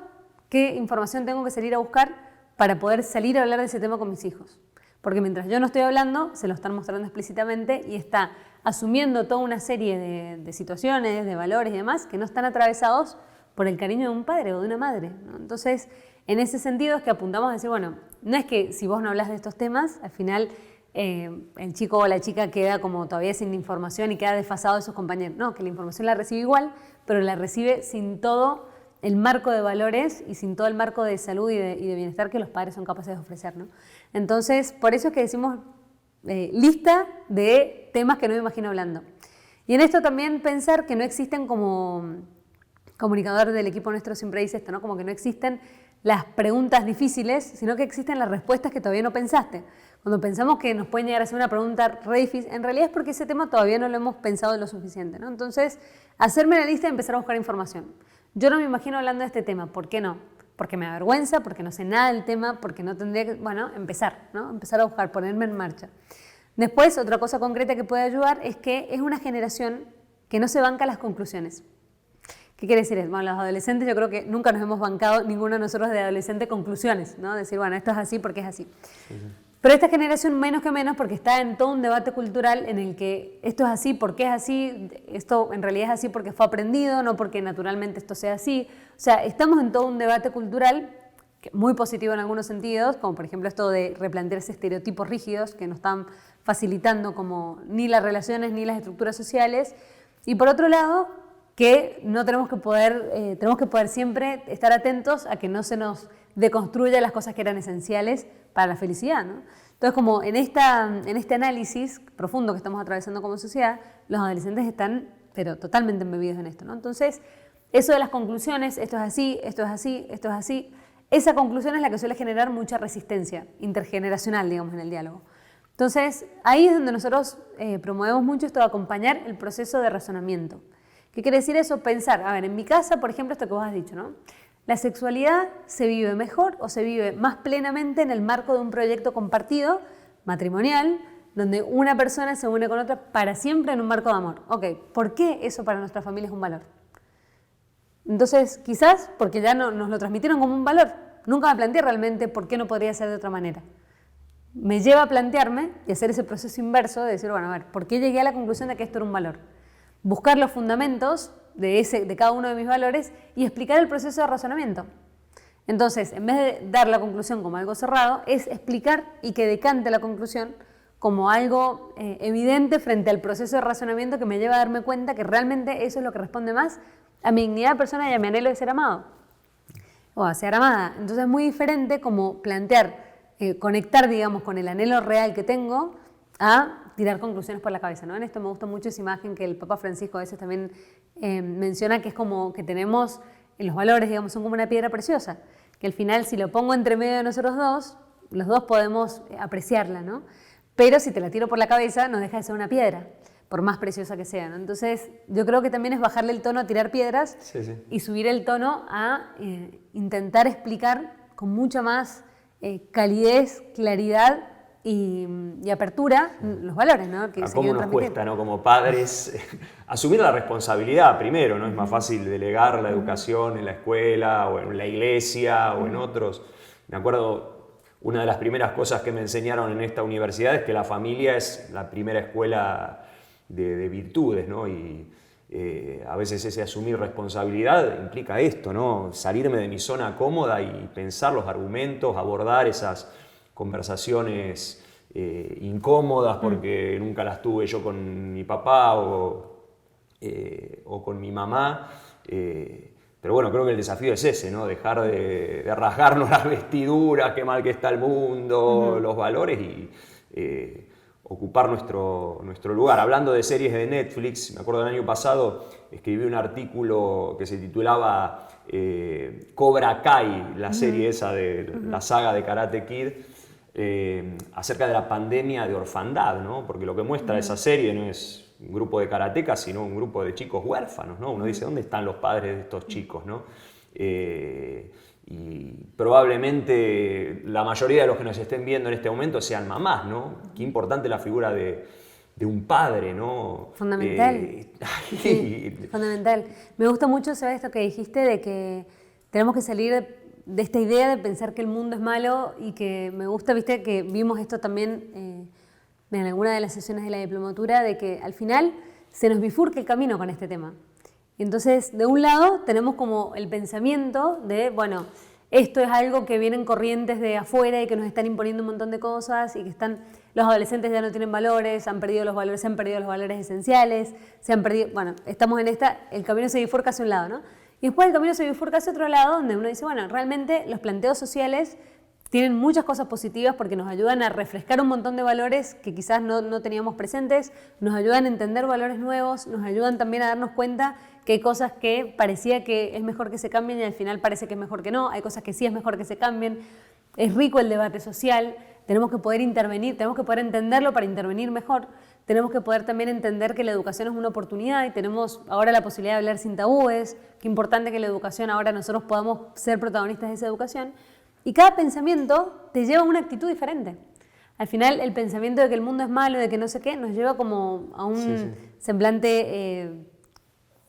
qué información tengo que salir a buscar para poder salir a hablar de ese tema con mis hijos. Porque mientras yo no estoy hablando, se lo están mostrando explícitamente y está asumiendo toda una serie de situaciones, de valores y demás que no están atravesados por el cariño de un padre o de una madre, ¿no? Entonces, en ese sentido es que apuntamos a decir, bueno, no es que si vos no hablas de estos temas, al final el chico o la chica queda como todavía sin información y queda desfasado de sus compañeros. No, que la información la recibe igual, pero la recibe sin todo el marco de valores y sin todo el marco de salud y de bienestar que los padres son capaces de ofrecer, ¿no? Entonces, por eso es que decimos lista de temas que no me imagino hablando. Y en esto también pensar que no existen, como comunicador del equipo nuestro siempre dice esto, ¿no? Como que no existen las preguntas difíciles, sino que existen las respuestas que todavía no pensaste. Cuando pensamos que nos pueden llegar a hacer una pregunta re difícil, en realidad es porque ese tema todavía no lo hemos pensado lo suficiente, ¿no? Entonces, hacerme la lista y empezar a buscar información. Yo no me imagino hablando de este tema, ¿por qué no? Porque me da vergüenza, porque no sé nada del tema, porque no tendría que, bueno, empezar, ¿no? Empezar a buscar, ponerme en marcha. Después, otra cosa concreta que puede ayudar es que es una generación que no se banca las conclusiones. ¿Qué quiere decir? Bueno, los adolescentes yo creo que nunca nos hemos bancado, ninguno de nosotros de adolescente, conclusiones, ¿no? Decir, bueno, esto es así porque es así. Sí. Pero esta generación menos que menos porque está en todo un debate cultural en el que esto es así, ¿por qué es así? Esto en realidad es así porque fue aprendido, no porque naturalmente esto sea así. O sea, estamos en todo un debate cultural muy positivo en algunos sentidos, como por ejemplo esto de replantearse estereotipos rígidos que no están facilitando como ni las relaciones ni las estructuras sociales. Y por otro lado, que no tenemos que poder siempre estar atentos a que no se nos deconstruya las cosas que eran esenciales para la felicidad, ¿no? Entonces, como en este análisis profundo que estamos atravesando como sociedad, los adolescentes están, pero totalmente embebidos en esto, ¿no? Entonces, eso de las conclusiones, esto es así, esto es así, esto es así, esa conclusión es la que suele generar mucha resistencia intergeneracional, digamos, en el diálogo. Entonces, ahí es donde nosotros promovemos mucho esto de acompañar el proceso de razonamiento. ¿Qué quiere decir eso? Pensar, a ver, en mi casa, por ejemplo, esto que vos has dicho, ¿no? La sexualidad se vive mejor o se vive más plenamente en el marco de un proyecto compartido, matrimonial, donde una persona se une con otra para siempre en un marco de amor. Ok, ¿por qué eso para nuestra familia es un valor? Entonces, quizás porque ya nos lo transmitieron como un valor. Nunca me planteé realmente por qué no podría ser de otra manera. Me lleva a plantearme y hacer ese proceso inverso de decir, bueno, a ver, ¿por qué llegué a la conclusión de que esto era un valor? Buscar los fundamentos de cada uno de mis valores y explicar el proceso de razonamiento. Entonces, en vez de dar la conclusión como algo cerrado, es explicar y que decante la conclusión como algo evidente frente al proceso de razonamiento que me lleva a darme cuenta que realmente eso es lo que responde más a mi dignidad de persona y a mi anhelo de ser amado o a ser amada. Entonces es muy diferente como plantear, conectar, digamos, con el anhelo real que tengo a tirar conclusiones por la cabeza, ¿no? En esto me gusta mucho esa imagen que el Papa Francisco a veces también menciona, que es como que tenemos, en los valores, digamos, son como una piedra preciosa, que al final si lo pongo entre medio de nosotros dos, los dos podemos apreciarla, ¿no? Pero si te la tiro por la cabeza, no deja de ser una piedra, por más preciosa que sea, ¿no? Entonces, yo creo que también es bajarle el tono a tirar piedras y subir el tono a intentar explicar con mucha más calidez, claridad y apertura los valores, ¿no? Que ¿cómo nos cuesta, ¿no? Como padres asumir la responsabilidad primero, ¿no? Es más fácil delegar la educación en la escuela o en la iglesia o en otros. Me acuerdo, una de las primeras cosas que me enseñaron en esta universidad es que la familia es la primera escuela de virtudes, ¿no? Y a veces ese asumir responsabilidad implica esto, ¿no? Salirme de mi zona cómoda y pensar los argumentos, abordar esas conversaciones incómodas porque nunca las tuve yo con mi papá o con mi mamá. Pero bueno, creo que el desafío es ese, ¿no? Dejar de rasgarnos las vestiduras, qué mal que está el mundo, los valores y ocupar nuestro lugar. Hablando de series de Netflix, me acuerdo del año pasado escribí un artículo que se titulaba Cobra Kai, la serie esa de la saga de Karate Kid, acerca de la pandemia de orfandad, ¿no? Porque lo que muestra esa serie no es un grupo de karatecas, sino un grupo de chicos huérfanos, ¿no? Uno dice, ¿dónde están los padres de estos chicos, ¿no? Y probablemente la mayoría de los que nos estén viendo en este momento sean mamás, ¿no? Qué importante la figura de un padre, ¿no? Fundamental. Sí, fundamental. Me gusta mucho, ¿sabes? Esto que dijiste de que tenemos que salir de esta idea de pensar que el mundo es malo, y que me gusta, viste, que vimos esto también en alguna de las sesiones de la diplomatura, de que al final se nos bifurca el camino con este tema. Y entonces, de un lado, tenemos como el pensamiento de, bueno, esto es algo que vienen corrientes de afuera y que nos están imponiendo un montón de cosas, y que los adolescentes ya no tienen valores, se han perdido los valores esenciales, se han perdido, bueno, estamos en el camino se bifurca hacia un lado, ¿no? Y después el camino se bifurca hacia otro lado, donde uno dice, bueno, realmente los planteos sociales tienen muchas cosas positivas porque nos ayudan a refrescar un montón de valores que quizás no teníamos presentes, nos ayudan a entender valores nuevos, nos ayudan también a darnos cuenta que hay cosas que parecía que es mejor que se cambien y al final parece que es mejor que no, hay cosas que sí es mejor que se cambien. Es rico el debate social, tenemos que poder intervenir, tenemos que poder entenderlo para intervenir mejor, tenemos que poder también entender que la educación es una oportunidad y tenemos ahora la posibilidad de hablar sin tabúes, qué importante que la educación ahora nosotros podamos ser protagonistas de esa educación. Y cada pensamiento te lleva a una actitud diferente. Al final, el pensamiento de que el mundo es malo, de que no sé qué, nos lleva como a un semblante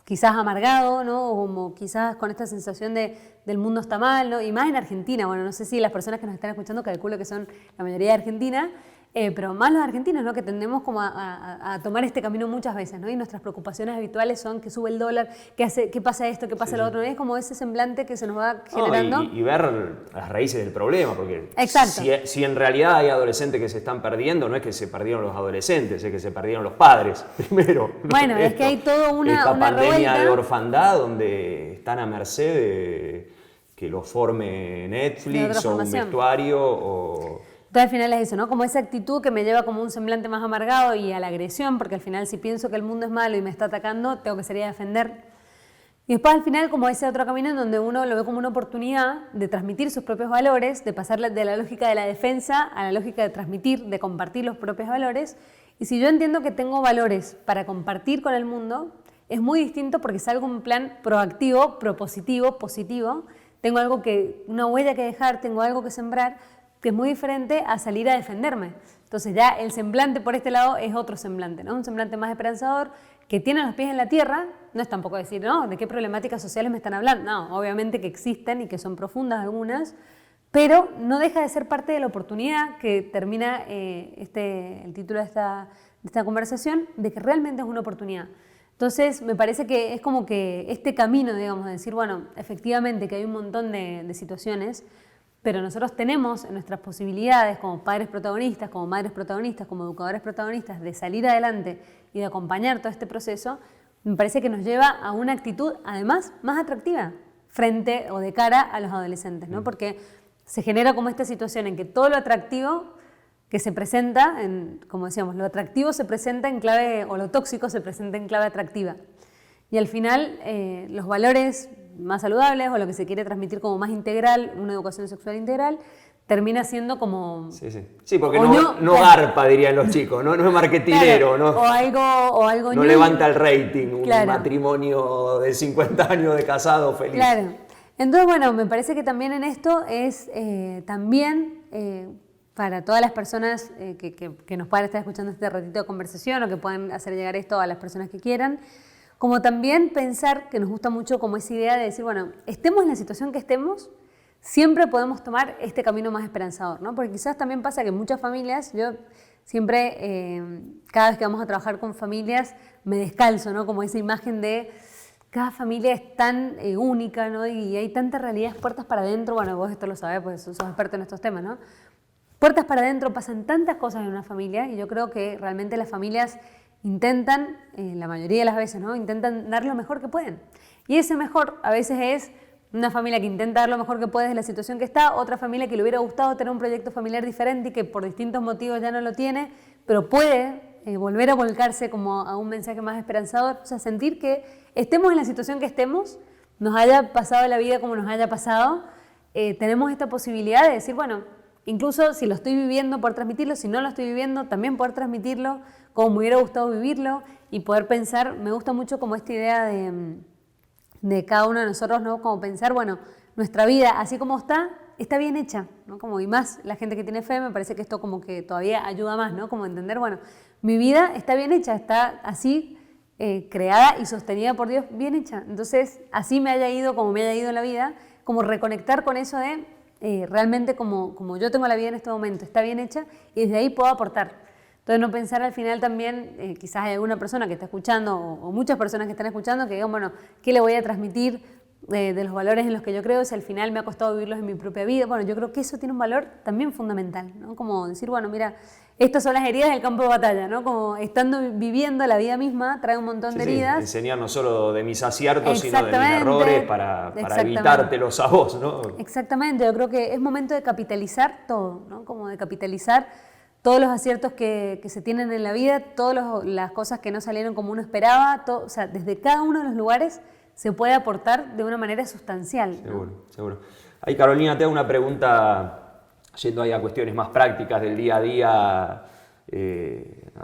quizás amargado, ¿no? O como quizás con esta sensación del mundo está mal, ¿no? Y más en Argentina. Bueno, no sé si las personas que nos están escuchando, calculo que son la mayoría de Argentina, pero más los argentinos, ¿no? Que tendemos como a tomar este camino muchas veces, ¿no? Y nuestras preocupaciones habituales son que sube el dólar, qué pasa esto, qué pasa lo otro. Es como ese semblante que se nos va generando. Y ver las raíces del problema, porque exacto. Si en realidad hay adolescentes que se están perdiendo, no es que se perdieron los adolescentes, es que se perdieron los padres primero. Bueno, es que hay toda esta pandemia revuelta de orfandad donde están a merced de que los forme Netflix o un vestuario o... Entonces al final es eso, ¿no? Como esa actitud que me lleva como un semblante más amargado y a la agresión, porque al final si pienso que el mundo es malo y me está atacando, tengo que salir a defender. Y después al final como ese otro camino en donde uno lo ve como una oportunidad de transmitir sus propios valores, de pasar de la lógica de la defensa a la lógica de transmitir, de compartir los propios valores. Y si yo entiendo que tengo valores para compartir con el mundo, es muy distinto porque salgo en un plan proactivo, propositivo, positivo. Tengo una huella que dejar, tengo algo que sembrar, que es muy diferente a salir a defenderme. Entonces ya el semblante por este lado es otro semblante, ¿no? Un semblante más esperanzador, que tiene los pies en la tierra. No es tampoco decir, ¿no? ¿De qué problemáticas sociales me están hablando? No, obviamente que existen y que son profundas algunas, pero no deja de ser parte de la oportunidad que termina el título de esta conversación, de que realmente es una oportunidad. Entonces me parece que es como que este camino, digamos, de decir, bueno, efectivamente que hay un montón de situaciones, pero nosotros tenemos en nuestras posibilidades como padres protagonistas, como madres protagonistas, como educadores protagonistas, de salir adelante y de acompañar todo este proceso, me parece que nos lleva a una actitud, además, más atractiva frente o de cara a los adolescentes, ¿no? Porque se genera como esta situación en que todo lo atractivo que se presenta, como decíamos, lo atractivo se presenta en clave, o lo tóxico se presenta en clave atractiva. Y al final, los valores más saludables o lo que se quiere transmitir como más integral, una educación sexual integral, termina siendo como... Sí, porque no garpa, dirían los chicos, no es marketinero, claro, o algo no levanta el rating, un matrimonio de 50 años de casado feliz. Claro. Entonces, bueno, me parece que también en esto es para todas las personas que nos puedan estar escuchando este ratito de conversación o que puedan hacer llegar esto a las personas que quieran, como también pensar, que nos gusta mucho como esa idea de decir, bueno, estemos en la situación que estemos, siempre podemos tomar este camino más esperanzador, ¿no? Porque quizás también pasa que muchas familias, yo siempre, cada vez que vamos a trabajar con familias, me descalzo, ¿no? Como esa imagen de cada familia es tan única, ¿no? Y hay tantas realidades, puertas para adentro, bueno, vos esto lo sabés, pues sos experto en estos temas, ¿no? Puertas para adentro, pasan tantas cosas en una familia y yo creo que realmente las familias intentan, la mayoría de las veces, ¿no? Intentan dar lo mejor que pueden. Y ese mejor a veces es una familia que intenta dar lo mejor que puede de la situación que está, otra familia que le hubiera gustado tener un proyecto familiar diferente y que por distintos motivos ya no lo tiene, pero puede volver a volcarse como a un mensaje más esperanzador. O sea, sentir que estemos en la situación que estemos, nos haya pasado la vida como nos haya pasado, tenemos esta posibilidad de decir, bueno, incluso si lo estoy viviendo, poder transmitirlo, si no lo estoy viviendo, también poder transmitirlo como me hubiera gustado vivirlo y poder pensar. Me gusta mucho como esta idea de cada uno de nosotros, ¿no? Como pensar, bueno, nuestra vida así como está bien hecha, ¿no? Como, y más la gente que tiene fe, me parece que esto como que todavía ayuda más, ¿no? Como entender, bueno, mi vida está bien hecha, está así creada y sostenida por Dios, bien hecha. Entonces, así me haya ido como me haya ido en la vida, como reconectar con eso de realmente como yo tengo la vida en este momento, está bien hecha y desde ahí puedo aportar. Entonces no pensar al final también, quizás hay alguna persona que está escuchando o muchas personas que están escuchando que digan, bueno, ¿qué le voy a transmitir de los valores en los que yo creo si al final me ha costado vivirlos en mi propia vida? Bueno, yo creo que eso tiene un valor también fundamental, ¿no? Como decir, bueno, mira, estas son las heridas del campo de batalla, ¿no? Como viviendo la vida misma, trae un montón de heridas. Enseñar no solo de mis aciertos, sino de mis errores para evitártelos a vos, ¿no? Exactamente, yo creo que es momento de capitalizar todo, ¿no? Como de capitalizar todos los aciertos que se tienen en la vida, todas las cosas que no salieron como uno esperaba, o sea, desde cada uno de los lugares se puede aportar de una manera sustancial, ¿no? Seguro, seguro. Ahí, Carolina, te hago una pregunta, yendo ahí a cuestiones más prácticas del día a día,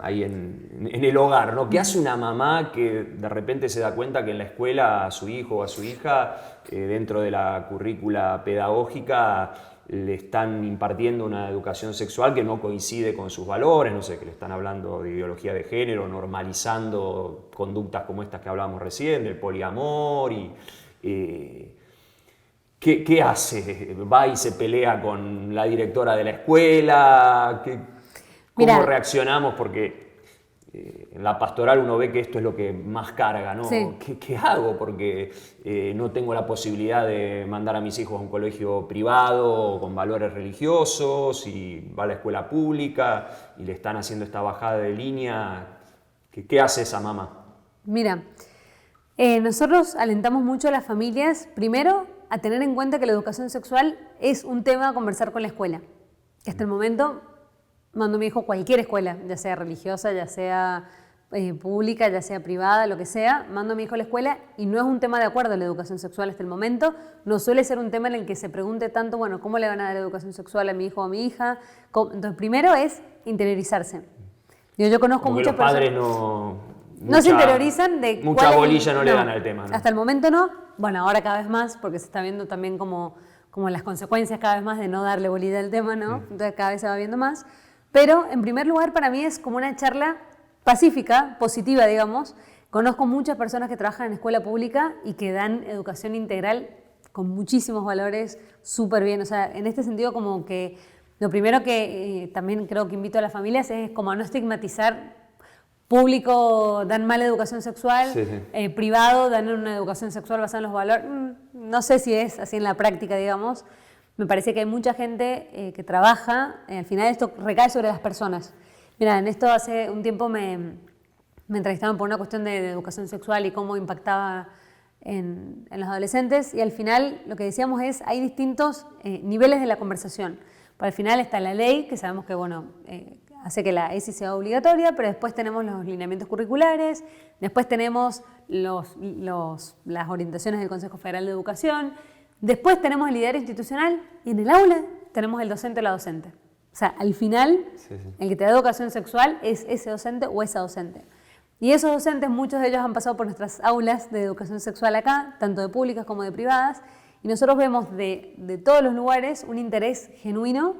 ahí en el hogar, ¿no? ¿Qué hace una mamá que de repente se da cuenta que en la escuela a su hijo o a su hija, dentro de la currícula pedagógica, le están impartiendo una educación sexual que no coincide con sus valores, no sé, que le están hablando de ideología de género, normalizando conductas como estas que hablábamos recién, del poliamor ¿qué hace? ¿Va y se pelea con la directora de la escuela? ¿Cómo reaccionamos? Porque en la pastoral uno ve que esto es lo que más carga, ¿no? Sí. ¿Qué hago? Porque no tengo la posibilidad de mandar a mis hijos a un colegio privado con valores religiosos y va a la escuela pública y le están haciendo esta bajada de línea. ¿Qué hace esa mamá? Mira, nosotros alentamos mucho a las familias, primero, a tener en cuenta que la educación sexual es un tema a conversar con la escuela. Hasta el momento mando a mi hijo a cualquier escuela, ya sea religiosa, ya sea pública, ya sea privada, lo que sea, mando a mi hijo a la escuela y no es un tema de acuerdo a la educación sexual hasta el momento. No suele ser un tema en el que se pregunte tanto, bueno, ¿cómo le van a dar educación sexual a mi hijo o a mi hija? Entonces, primero es interiorizarse. Yo conozco como muchas que los padres personas... No se interiorizan de mucha bolilla no le dan al tema, ¿no? Hasta el momento no. Bueno, ahora cada vez más, porque se está viendo también como las consecuencias cada vez más de no darle bolilla al tema, ¿no? Entonces cada vez se va viendo más. Pero, en primer lugar, para mí es como una charla pacífica, positiva, digamos. Conozco muchas personas que trabajan en escuela pública y que dan educación integral con muchísimos valores, súper bien. O sea, en este sentido, como que lo primero que también creo que invito a las familias es como a no estigmatizar. Público dan mala educación sexual, privado dan una educación sexual basada en los valores. No sé si es así en la práctica, digamos. Me parece que hay mucha gente que trabaja, al final esto recae sobre las personas. Mira, en esto hace un tiempo me entrevistaban por una cuestión de educación sexual y cómo impactaba en los adolescentes y al final lo que decíamos es hay distintos niveles de la conversación. Para el final está la ley, que sabemos que bueno, hace que la ESI sea obligatoria, pero después tenemos los lineamientos curriculares, después tenemos las orientaciones del Consejo Federal de Educación, después tenemos el liderazgo institucional y en el aula tenemos el docente o la docente. O sea, al final, el que te da educación sexual es ese docente o esa docente. Y esos docentes, muchos de ellos han pasado por nuestras aulas de educación sexual acá, tanto de públicas como de privadas, y nosotros vemos de todos los lugares un interés genuino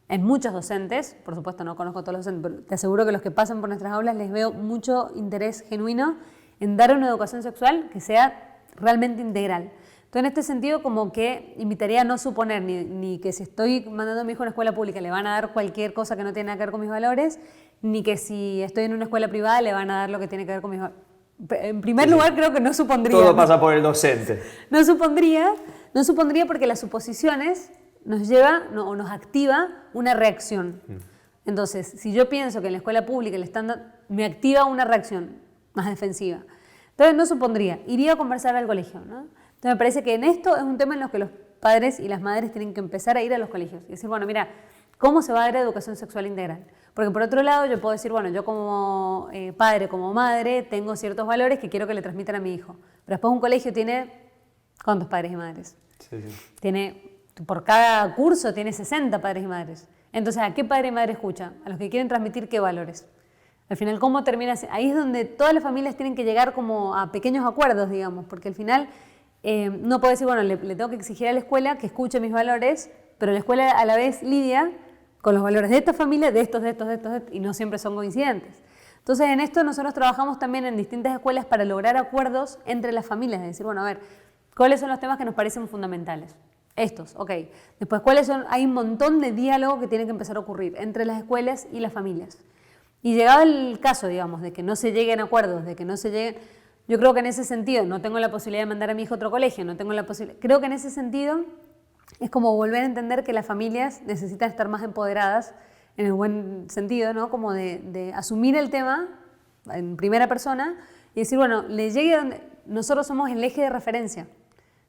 en muchos docentes, por supuesto no conozco a todos los docentes, pero te aseguro que los que pasan por nuestras aulas les veo mucho interés genuino en dar una educación sexual que sea realmente integral. Entonces, en este sentido, como que invitaría a no suponer ni que si estoy mandando a mi hijo a una escuela pública le van a dar cualquier cosa que no tiene nada que ver con mis valores, ni que si estoy en una escuela privada le van a dar lo que tiene que ver con mis valores. En primer lugar, creo que no supondría. Todo pasa por el docente. No supondría porque las suposiciones nos lleva o nos activa una reacción. Entonces, si yo pienso que en la escuela pública me activa una reacción más defensiva, entonces no supondría, iría a conversar al colegio, ¿no? Entonces me parece que en esto es un tema en los que los padres y las madres tienen que empezar a ir a los colegios y decir, bueno, mira, ¿cómo se va a dar educación sexual integral? Porque por otro lado yo puedo decir, bueno, yo como padre, como madre, tengo ciertos valores que quiero que le transmitan a mi hijo. Pero después un colegio tiene, ¿cuántos padres y madres? Sí, sí. Por cada curso tiene 60 padres y madres. Entonces, ¿a qué padre y madre escucha? A los que quieren transmitir qué valores. Al final, ¿cómo termina? Ahí es donde todas las familias tienen que llegar como a pequeños acuerdos, digamos, porque al final no puedo decir, bueno, le tengo que exigir a la escuela que escuche mis valores, pero la escuela a la vez lidia con los valores de esta familia, de estos, y no siempre son coincidentes. Entonces, en esto nosotros trabajamos también en distintas escuelas para lograr acuerdos entre las familias, es decir, bueno, a ver, ¿cuáles son los temas que nos parecen fundamentales? Estos, ok. Después, ¿cuáles son? Hay un montón de diálogo que tiene que empezar a ocurrir entre las escuelas y las familias. Y llegado el caso, digamos, de que no se lleguen a acuerdos, de que no se lleguen... Yo creo que en ese sentido, no tengo la posibilidad de mandar a mi hijo a otro colegio, no tengo la posibilidad... Creo que en ese sentido es como volver a entender que las familias necesitan estar más empoderadas, en el buen sentido, ¿no? Como de asumir el tema en primera persona y decir, bueno, le llegue a donde... Nosotros somos el eje de referencia.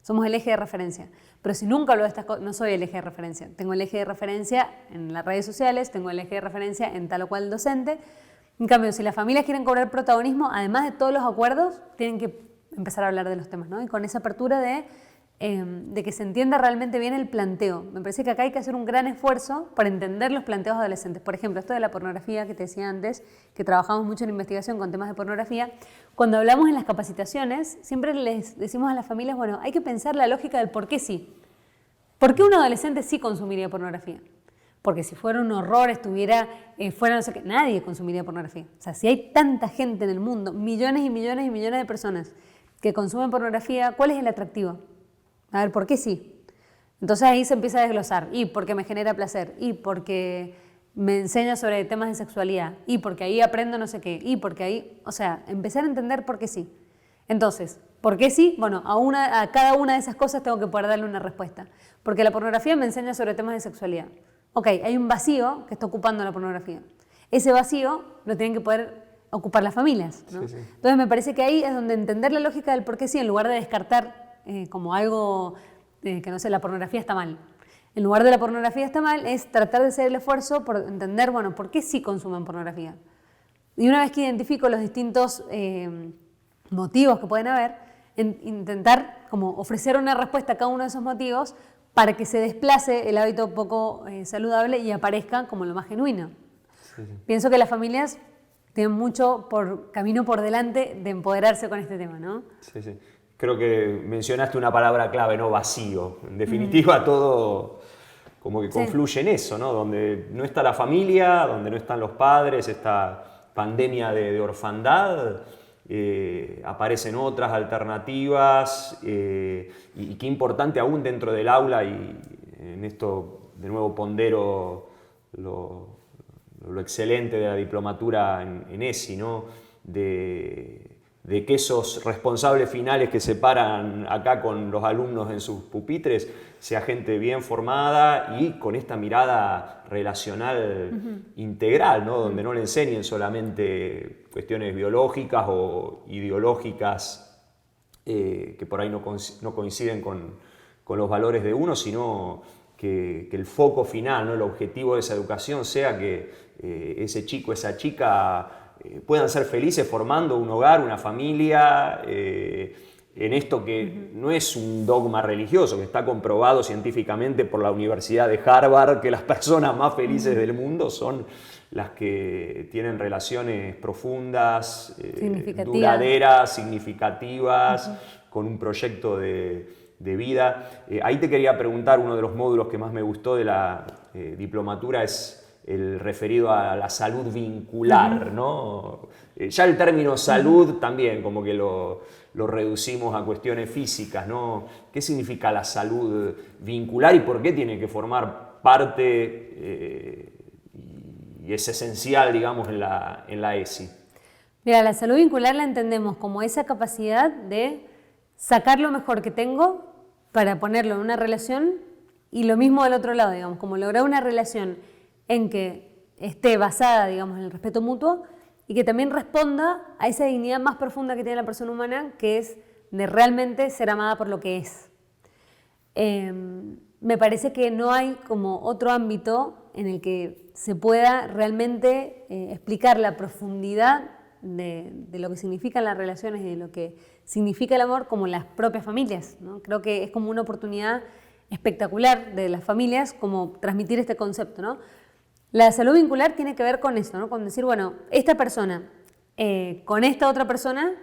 Somos el eje de referencia. Pero si nunca hablo de estas cosas, no soy el eje de referencia. Tengo el eje de referencia en las redes sociales, tengo el eje de referencia en tal o cual docente. En cambio, si las familias quieren cobrar protagonismo, además de todos los acuerdos, tienen que empezar a hablar de los temas, ¿no? Y con esa apertura de que se entienda realmente bien el planteo. Me parece que acá hay que hacer un gran esfuerzo para entender los planteos adolescentes. Por ejemplo, esto de la pornografía que te decía antes, que trabajamos mucho en investigación con temas de pornografía. Cuando hablamos en las capacitaciones, siempre les decimos a las familias, bueno, hay que pensar la lógica del por qué sí. ¿Por qué un adolescente sí consumiría pornografía? Porque si fuera un horror, fuera no sé qué, nadie consumiría pornografía. O sea, si hay tanta gente en el mundo, millones y millones y millones de personas que consumen pornografía, ¿cuál es el atractivo? A ver, ¿por qué sí? Entonces ahí se empieza a desglosar. Y porque me genera placer, y porque me enseña sobre temas de sexualidad, y porque ahí aprendo no sé qué, y porque ahí... O sea, empezar a entender por qué sí. Entonces, ¿por qué sí? Bueno, a cada una de esas cosas tengo que poder darle una respuesta. Porque la pornografía me enseña sobre temas de sexualidad. Ok, hay un vacío que está ocupando la pornografía. Ese vacío lo tienen que poder ocupar las familias, ¿no? Sí, sí. Entonces me parece que ahí es donde entender la lógica del por qué sí, en lugar de descartar como algo que no sé, la pornografía está mal. En lugar de la pornografía está mal, es tratar de hacer el esfuerzo por entender, bueno, ¿por qué sí consumen pornografía? Y una vez que identifico los distintos motivos que pueden haber, intentar como ofrecer una respuesta a cada uno de esos motivos para que se desplace el hábito poco saludable y aparezca como lo más genuino. Sí, sí. Pienso que las familias tienen mucho camino por delante de empoderarse con este tema, ¿no? Sí, sí. Creo que mencionaste una palabra clave, ¿no? Vacío. En definitiva, todo como que confluye en eso, ¿no? Donde no está la familia, donde no están los padres, esta pandemia de orfandad, aparecen otras alternativas y qué importante aún dentro del aula, y en esto de nuevo pondero lo excelente de la diplomatura en ESI, ¿no? De que esos responsables finales que se paran acá con los alumnos en sus pupitres sea gente bien formada y con esta mirada relacional integral, ¿no? Donde no le enseñen solamente cuestiones biológicas o ideológicas que por ahí no coinciden con los valores de uno, sino que el foco final, ¿no? El objetivo de esa educación sea que ese chico, esa chica puedan ser felices formando un hogar, una familia, en esto que no es un dogma religioso, que está comprobado científicamente por la Universidad de Harvard, que las personas más felices del mundo son las que tienen relaciones profundas, duraderas, significativas, con un proyecto de vida. Ahí te quería preguntar, uno de los módulos que más me gustó de la diplomatura es el referido a la salud vincular, ¿no? Ya el término salud también como que lo reducimos a cuestiones físicas, ¿no? ¿Qué significa la salud vincular y por qué tiene que formar parte y es esencial, digamos, en la ESI? Mira, la salud vincular la entendemos como esa capacidad de sacar lo mejor que tengo para ponerlo en una relación y lo mismo del otro lado, digamos, como lograr una relación en que esté basada, digamos, en el respeto mutuo y que también responda a esa dignidad más profunda que tiene la persona humana, que es de realmente ser amada por lo que es. Me parece que no hay como otro ámbito en el que se pueda realmente explicar la profundidad de lo que significan las relaciones y de lo que significa el amor como las propias familias, ¿no? Creo que es como una oportunidad espectacular de las familias como transmitir este concepto, ¿no? La salud vincular tiene que ver con eso, ¿no? Con decir, bueno, esta persona con esta otra persona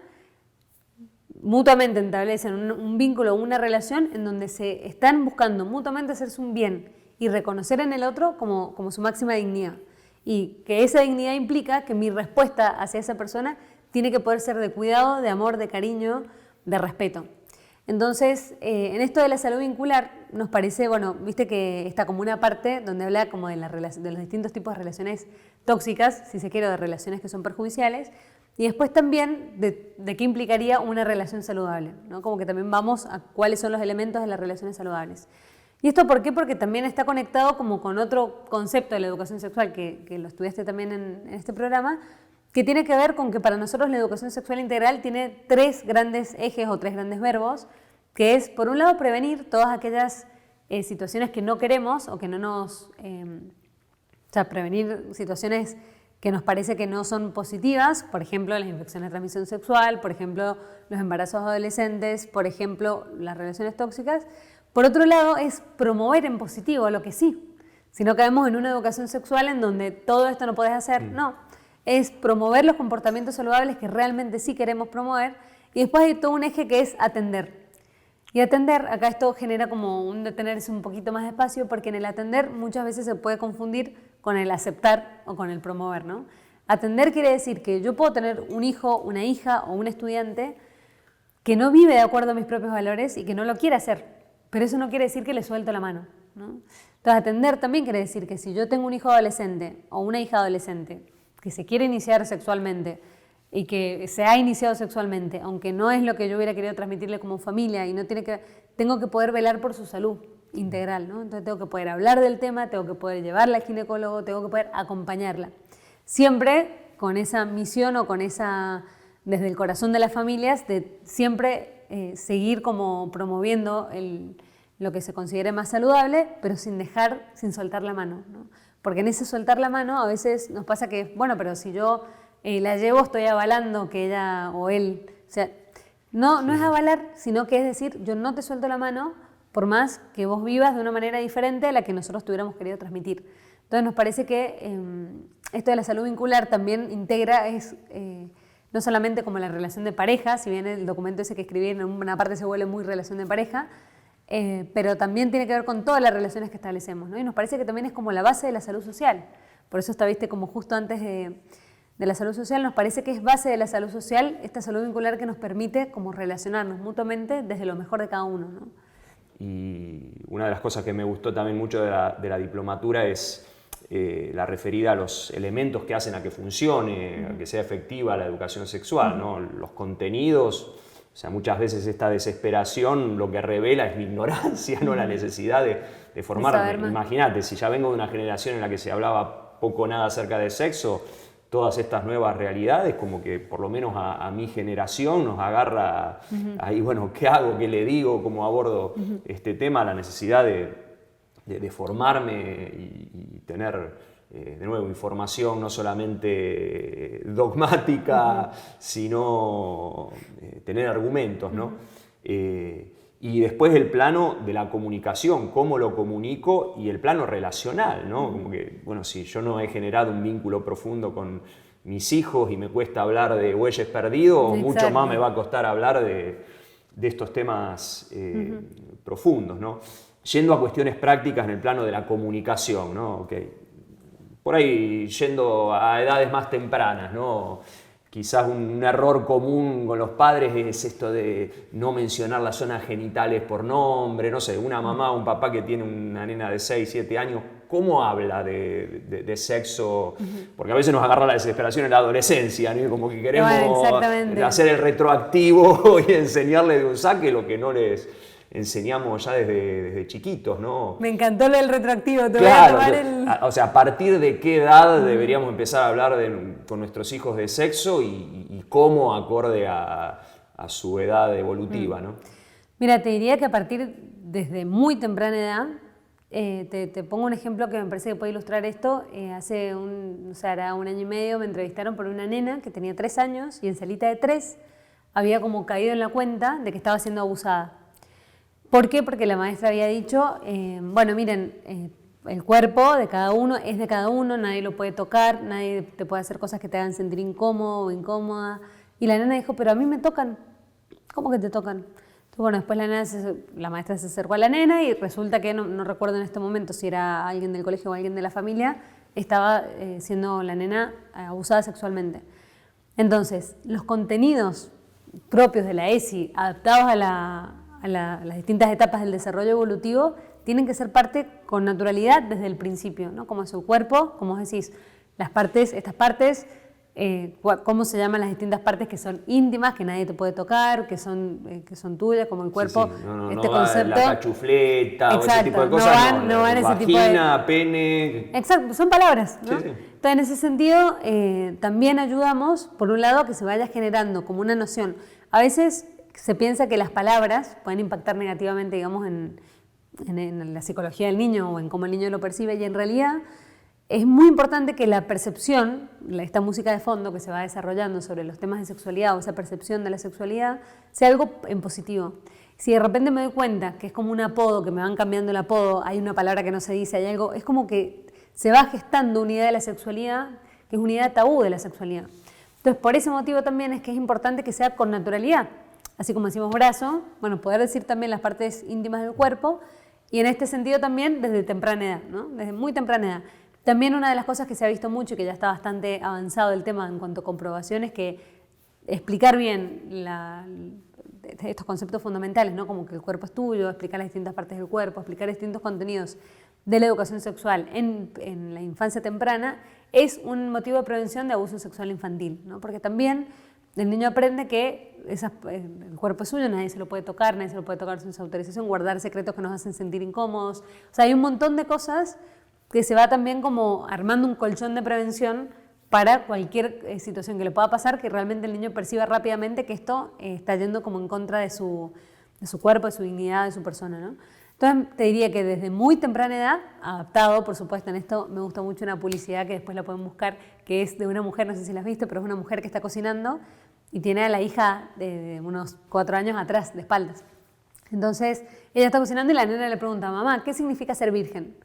mutuamente establecen un vínculo, una relación en donde se están buscando mutuamente hacerse un bien y reconocer en el otro como su máxima dignidad. Y que esa dignidad implica que mi respuesta hacia esa persona tiene que poder ser de cuidado, de amor, de cariño, de respeto. Entonces, en esto de la salud vincular nos parece, bueno, viste que está como una parte donde habla como de los distintos tipos de relaciones tóxicas, si se quiere, de relaciones que son perjudiciales, y después también de qué implicaría una relación saludable, ¿no? Como que también vamos a cuáles son los elementos de las relaciones saludables. ¿Y esto por qué? Porque también está conectado como con otro concepto de la educación sexual que lo estudiaste también en este programa, que tiene que ver con que para nosotros la educación sexual integral tiene 3 grandes ejes o 3 grandes verbos, que es, por un lado, prevenir todas aquellas situaciones que no queremos o que no nos... o sea, prevenir situaciones que nos parece que no son positivas, por ejemplo, las infecciones de transmisión sexual, por ejemplo, los embarazos adolescentes, por ejemplo, las relaciones tóxicas. Por otro lado, es promover en positivo lo que sí. Si no caemos en una educación sexual en donde todo esto no podés hacer, no. Es promover los comportamientos saludables que realmente sí queremos promover. Y después hay todo un eje que es atender. Y atender, acá esto genera como un detenerse un poquito más despacio, porque en el atender muchas veces se puede confundir con el aceptar o con el promover, ¿no? Atender quiere decir que yo puedo tener un hijo, una hija o un estudiante que no vive de acuerdo a mis propios valores y que no lo quiere hacer, pero eso no quiere decir que le suelto la mano, ¿no? Entonces, atender también quiere decir que si yo tengo un hijo adolescente o una hija adolescente que se quiere iniciar sexualmente y que se ha iniciado sexualmente, aunque no es lo que yo hubiera querido transmitirle como familia, y no tiene que, tengo que poder velar por su salud integral, ¿no? Entonces tengo que poder hablar del tema, tengo que poder llevarla al ginecólogo, tengo que poder acompañarla. Siempre con esa misión o con esa, desde el corazón de las familias, de siempre seguir como promoviendo lo que se considere más saludable, pero sin soltar la mano, ¿no? Porque en ese soltar la mano a veces nos pasa que, bueno, pero si yo la llevo, estoy avalando que ella o él, o sea, no es avalar, sino que es decir, yo no te suelto la mano por más que vos vivas de una manera diferente a la que nosotros tuviéramos querido transmitir. Entonces nos parece que esto de la salud vincular también integra, no solamente como la relación de pareja, si bien el documento ese que escribí en una parte se vuelve muy relación de pareja, pero también tiene que ver con todas las relaciones que establecemos, ¿no? Y nos parece que también es como la base de la salud social. Por eso está, viste, como justo antes de la salud social, nos parece que es base de la salud social esta salud vincular que nos permite como relacionarnos mutuamente desde lo mejor de cada uno, ¿no? Y una de las cosas que me gustó también mucho de la diplomatura es la referida a los elementos que hacen a que funcione, a que sea efectiva la educación sexual, ¿no? Los contenidos, o sea, muchas veces esta desesperación lo que revela es mi ignorancia, no la necesidad de formarme. Imagínate, si ya vengo de una generación en la que se hablaba poco o nada acerca de sexo, todas estas nuevas realidades, como que por lo menos a mi generación nos agarra ahí, bueno, ¿qué hago? ¿Qué le digo? ¿Cómo abordo este tema? La necesidad de formarme y tener, de nuevo, información no solamente dogmática, sino tener argumentos, ¿no? Y después el plano de la comunicación, cómo lo comunico, y el plano relacional, ¿no? Como que, bueno, si yo no he generado un vínculo profundo con mis hijos y me cuesta hablar de bueyes perdidos, mucho más me va a costar hablar de estos temas profundos, ¿no? Yendo a cuestiones prácticas en el plano de la comunicación, ¿no? Okay. Por ahí yendo a edades más tempranas, ¿no? Quizás un error común con los padres es esto de no mencionar las zonas genitales por nombre, no sé, una mamá o un papá que tiene una nena de 6, 7 años, ¿cómo habla de sexo? Porque a veces nos agarra la desesperación en la adolescencia, ¿no? Como que queremos hacer el retroactivo y enseñarle de un saque lo que no les enseñamos ya desde chiquitos, ¿no? Me encantó lo del retroactivo, te Claro, voy a tomar o sea, a partir de qué edad deberíamos empezar a hablar con nuestros hijos de sexo y cómo acorde a su edad evolutiva, ¿no? Mira, te diría que a partir desde muy temprana edad, te pongo un ejemplo que me parece que puede ilustrar esto. Hace hará un año y medio me entrevistaron por una nena que tenía 3 años y en salita de 3 había como caído en la cuenta de que estaba siendo abusada. ¿Por qué? Porque la maestra había dicho, bueno, miren, el cuerpo de cada uno es de cada uno, nadie lo puede tocar, nadie te puede hacer cosas que te hagan sentir incómodo o incómoda. Y la nena dijo, pero a mí me tocan. ¿Cómo que te tocan? Entonces, bueno, después la maestra se acercó a la nena y resulta que, no recuerdo en este momento si era alguien del colegio o alguien de la familia, estaba siendo la nena abusada sexualmente. Entonces, los contenidos propios de la ESI, adaptados a las distintas etapas del desarrollo evolutivo, tienen que ser parte con naturalidad desde el principio, ¿no? Como es su cuerpo, como vos decís, estas partes, cómo se llaman las distintas partes que son íntimas, que nadie te puede tocar, que son tuyas, como el cuerpo. Sí, sí. No, este va concepto, la cachufleta. exacto, o ese tipo de cosas. No van ese tipo de... Vagina, pene. Exacto, son palabras, ¿no? Sí, sí. Entonces, en ese sentido, también ayudamos, por un lado, a que se vaya generando como una noción. A veces se piensa que las palabras pueden impactar negativamente, digamos, en la psicología del niño o en cómo el niño lo percibe, y en realidad es muy importante que la percepción, esta música de fondo que se va desarrollando sobre los temas de sexualidad o esa percepción de la sexualidad, sea algo en positivo. Si de repente me doy cuenta que es como un apodo, que me van cambiando el apodo, hay una palabra que no se dice, hay algo, es como que se va gestando una idea de la sexualidad que es una idea tabú de la sexualidad. Entonces, por ese motivo también es que es importante que sea con naturalidad. Así como decimos brazo, bueno, poder decir también las partes íntimas del cuerpo, y en este sentido también desde temprana edad, ¿no? Desde muy temprana edad. También una de las cosas que se ha visto mucho y que ya está bastante avanzado el tema en cuanto a comprobación es que explicar bien estos conceptos fundamentales, ¿no? Como que el cuerpo es tuyo, explicar las distintas partes del cuerpo, explicar distintos contenidos de la educación sexual en la infancia temprana, es un motivo de prevención de abuso sexual infantil, ¿no? Porque también el niño aprende que el cuerpo es suyo, nadie se lo puede tocar sin su autorización, guardar secretos que nos hacen sentir incómodos. O sea, hay un montón de cosas que se va también como armando un colchón de prevención para cualquier situación que le pueda pasar, que realmente el niño perciba rápidamente que esto está yendo como en contra de su cuerpo, de su dignidad, de su persona, ¿no? Entonces te diría que desde muy temprana edad, adaptado, por supuesto, en esto me gusta mucho una publicidad que después la pueden buscar, que es de una mujer, no sé si la has visto, pero es una mujer que está cocinando y tiene a la hija de unos 4 años atrás, de espaldas. Entonces ella está cocinando y la nena le pregunta, mamá, ¿qué significa ser virgen?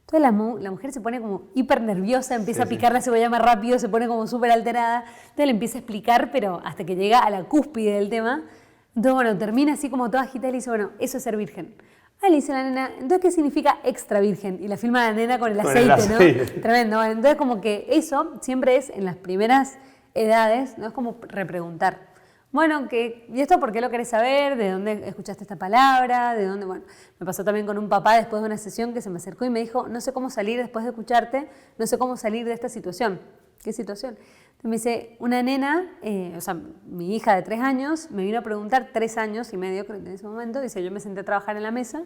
Entonces la mujer se pone como hiper nerviosa, empieza a picar la cebolla más rápido, se pone como súper alterada. Entonces le empieza a explicar, pero hasta que llega a la cúspide del tema. Entonces, bueno, termina así como toda agitada y le dice, bueno, eso es ser virgen. Ah, le dice la nena, entonces, ¿qué significa extra virgen? Y la filma a la nena con el aceite, ¿no? Tremendo. Bueno, entonces, como que eso siempre es en las primeras edades, ¿no? Es como repreguntar. Bueno, ¿y esto por qué lo querés saber? ¿De dónde escuchaste esta palabra? ¿De dónde? Bueno, me pasó también con un papá después de una sesión que se me acercó y me dijo, no sé cómo salir después de escucharte, no sé cómo salir de esta situación. ¿Qué situación? Entonces me dice, una nena, o sea, mi hija de 3 años, me vino a preguntar, 3 años y medio creo que en ese momento, dice, yo me senté a trabajar en la mesa,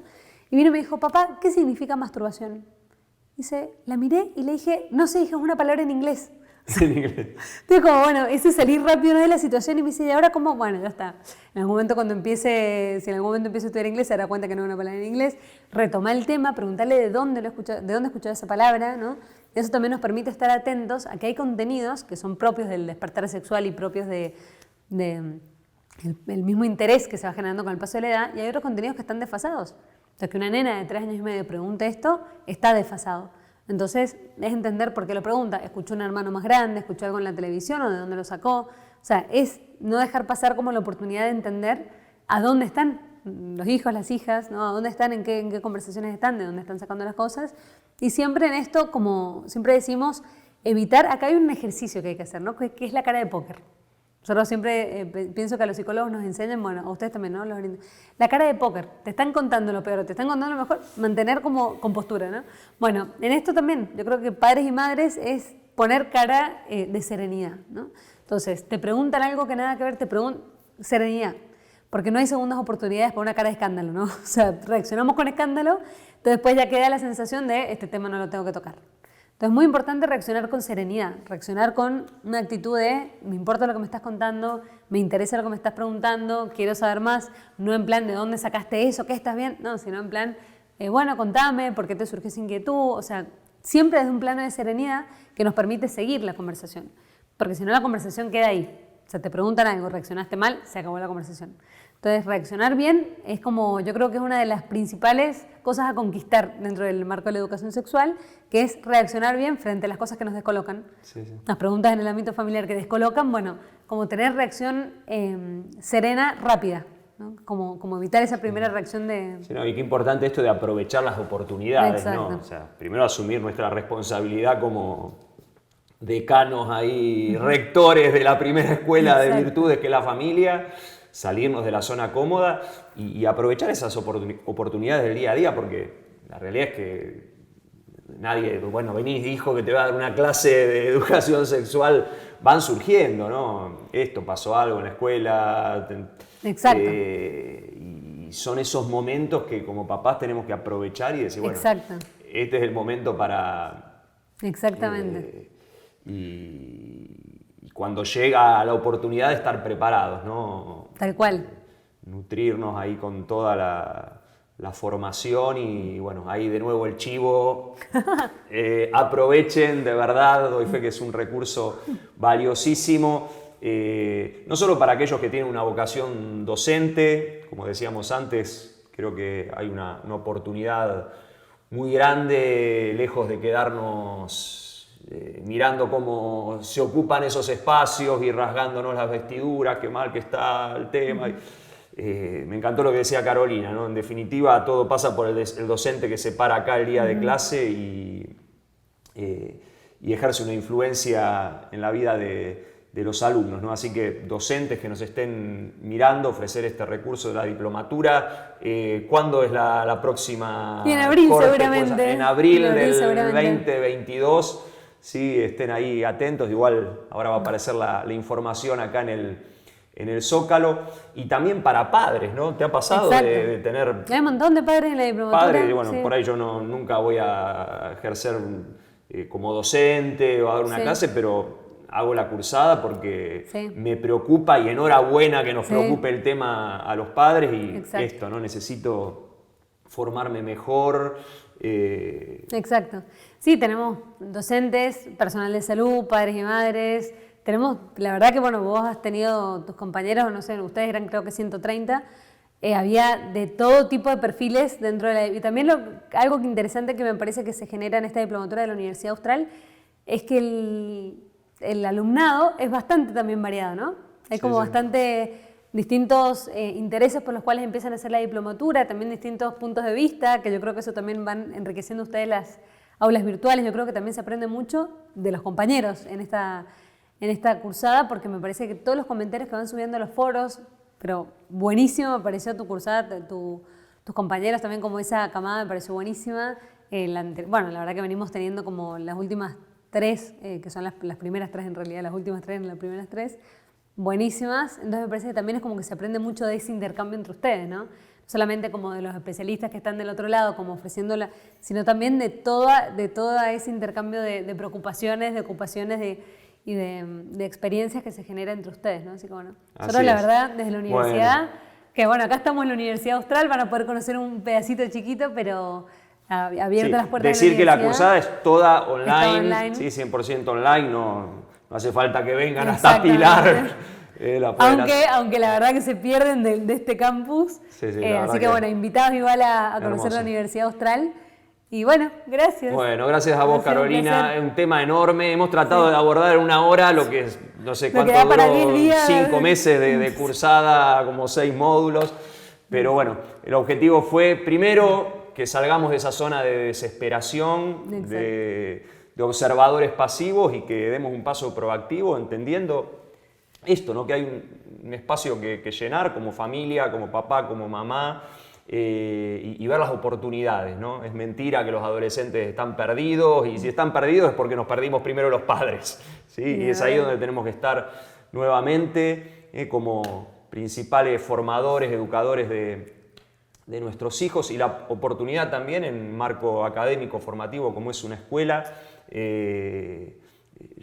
y vino y me dijo, papá, ¿qué significa masturbación? Dice, la miré y le dije, no sé, hija, es una palabra en inglés. En inglés. Entonces, como, bueno, ese salir rápido de la situación y me dice, ¿y ahora cómo? Bueno, ya está. En algún momento si en algún momento empiezo a estudiar inglés, se dará cuenta que no es una palabra en inglés, retomar el tema, preguntarle de dónde escuchó esa palabra, ¿no? Y eso también nos permite estar atentos a que hay contenidos que son propios del despertar sexual y propios del mismo interés que se va generando con el paso de la edad, y hay otros contenidos que están desfasados. O sea, que una nena de 3 años y medio pregunte esto, está desfasado. Entonces, es entender por qué lo pregunta. ¿Escuchó un hermano más grande? ¿Escuchó algo en la televisión o de dónde lo sacó? O sea, es no dejar pasar como la oportunidad de entender a dónde están los hijos, las hijas, ¿no? A dónde están, en qué conversaciones están, de dónde están sacando las cosas. Y siempre en esto, como siempre decimos, evitar, acá hay un ejercicio que hay que hacer, ¿no? Que es la cara de póker. Nosotros siempre pienso que a los psicólogos nos enseñan, bueno, a ustedes también, ¿no? La cara de póker, te están contando lo peor, te están contando lo mejor, mantener como compostura, ¿no? Bueno, en esto también, yo creo que padres y madres es poner cara de serenidad, ¿no? Entonces, te preguntan algo que nada que ver, serenidad. porque no hay segundas oportunidades para una cara de escándalo, ¿no? O sea, reaccionamos con escándalo, entonces después ya queda la sensación de este tema no lo tengo que tocar. Entonces es muy importante reaccionar con serenidad, reaccionar con una actitud de me importa lo que me estás contando, me interesa lo que me estás preguntando, quiero saber más, no en plan de dónde sacaste eso, qué estás bien, no, sino en plan, bueno, contame, por qué te surge esa inquietud, o sea, siempre desde un plano de serenidad que nos permite seguir la conversación, porque si no la conversación queda ahí, o sea, te preguntan algo, reaccionaste mal, se acabó la conversación. Entonces, reaccionar bien es como, yo creo que es una de las principales cosas a conquistar dentro del marco de la educación sexual, que es reaccionar bien frente a las cosas que nos descolocan. Sí, sí. Las preguntas en el ámbito familiar que descolocan, bueno, como tener reacción serena, rápida, ¿no? Como evitar esa primera reacción de... Sí, no, y qué importante esto de aprovechar las oportunidades, exacto, ¿no? O sea, primero asumir nuestra responsabilidad como decanos ahí, rectores de la primera escuela de virtudes que es la familia, salirnos de la zona cómoda y aprovechar esas oportunidades del día a día, porque la realidad es que nadie, bueno, venís, dijo que te va a dar una clase de educación sexual, van surgiendo, ¿no? Esto, pasó algo en la escuela. Exacto. Y son esos momentos que como papás tenemos que aprovechar y decir, bueno, exacto, este es el momento para... Exactamente. Y cuando llega la oportunidad de estar preparados, ¿no? Tal cual. Nutrirnos ahí con toda la formación y bueno, ahí de nuevo el chivo. Aprovechen, de verdad, doy fe que es un recurso valiosísimo, no solo para aquellos que tienen una vocación docente, como decíamos antes, creo que hay una oportunidad muy grande, lejos de quedarnos mirando cómo se ocupan esos espacios y rasgándonos las vestiduras, qué mal que está el tema. Me encantó lo que decía Carolina, ¿no? En definitiva, todo pasa por el docente que se para acá el día de clase y ejerce una influencia en la vida de los alumnos, ¿no? Así que docentes que nos estén mirando, ofrecer este recurso de la diplomatura. ¿Cuándo es la próxima? Y en abril seguramente. En abril del 2022. Sí, estén ahí atentos, igual ahora va a aparecer la información acá en el Zócalo, y también para padres, ¿no? ¿Te ha pasado de tener... Hay un montón de padres en la diplomatura. Padres, bueno, sí. Por ahí yo nunca voy a ejercer como docente o a dar una clase, pero hago la cursada porque me preocupa, y enhorabuena que nos preocupe el tema a los padres y esto, ¿no? Necesito formarme mejor. Exacto. Sí, tenemos docentes, personal de salud, padres y madres. Tenemos, la verdad que bueno, vos has tenido tus compañeros, no sé, ustedes eran creo que 130. Había de todo tipo de perfiles dentro de la... Y también algo interesante que me parece que se genera en esta diplomatura de la Universidad Austral es que el alumnado es bastante también variado, ¿no? Hay como bastante distintos intereses por los cuales empiezan a hacer la diplomatura, también distintos puntos de vista, que yo creo que eso también van enriqueciendo ustedes las aulas virtuales. Yo creo que también se aprende mucho de los compañeros en esta cursada, porque me parece que todos los comentarios que van subiendo a los foros, pero buenísimo me pareció tu cursada, tus compañeros también, como esa camada me pareció buenísima. Bueno, la verdad que venimos teniendo como las últimas tres, que son las primeras tres en realidad, las últimas tres en las primeras tres, buenísimas. Entonces me parece que también es como que se aprende mucho de ese intercambio entre ustedes, ¿no? No solamente como de los especialistas que están del otro lado, como ofreciéndola, sino también de todo ese intercambio de preocupaciones, de ocupaciones y de experiencias que se genera entre ustedes, ¿no? Así que bueno, nosotros la verdad, desde la universidad, que bueno, acá estamos en la Universidad Austral, van a poder conocer un pedacito chiquito, pero abiertas las puertas decir de la universidad. Que la cursada es toda online, sí, 100% online, no hace falta que vengan hasta Pilar. Aunque la verdad que se pierden de este campus. Así que bueno, invitados igual a conocer la Universidad Austral. Y bueno, gracias. Bueno, gracias a vos, Carolina. Es un tema enorme. Hemos tratado de abordar en una hora lo que es, no sé cuánto duró, 5 meses de cursada, como 6 módulos. Pero bueno, el objetivo fue, primero, que salgamos de esa zona de desesperación, de observadores pasivos, y que demos un paso proactivo, entendiendo esto, ¿no? Que hay un espacio que llenar como familia, como papá, como mamá, y ver las oportunidades, ¿no? Es mentira que los adolescentes están perdidos, y si están perdidos es porque nos perdimos primero los padres, ¿sí? Y es ahí donde tenemos que estar nuevamente, como principales formadores, educadores de nuestros hijos, y la oportunidad también en marco académico formativo como es una escuela,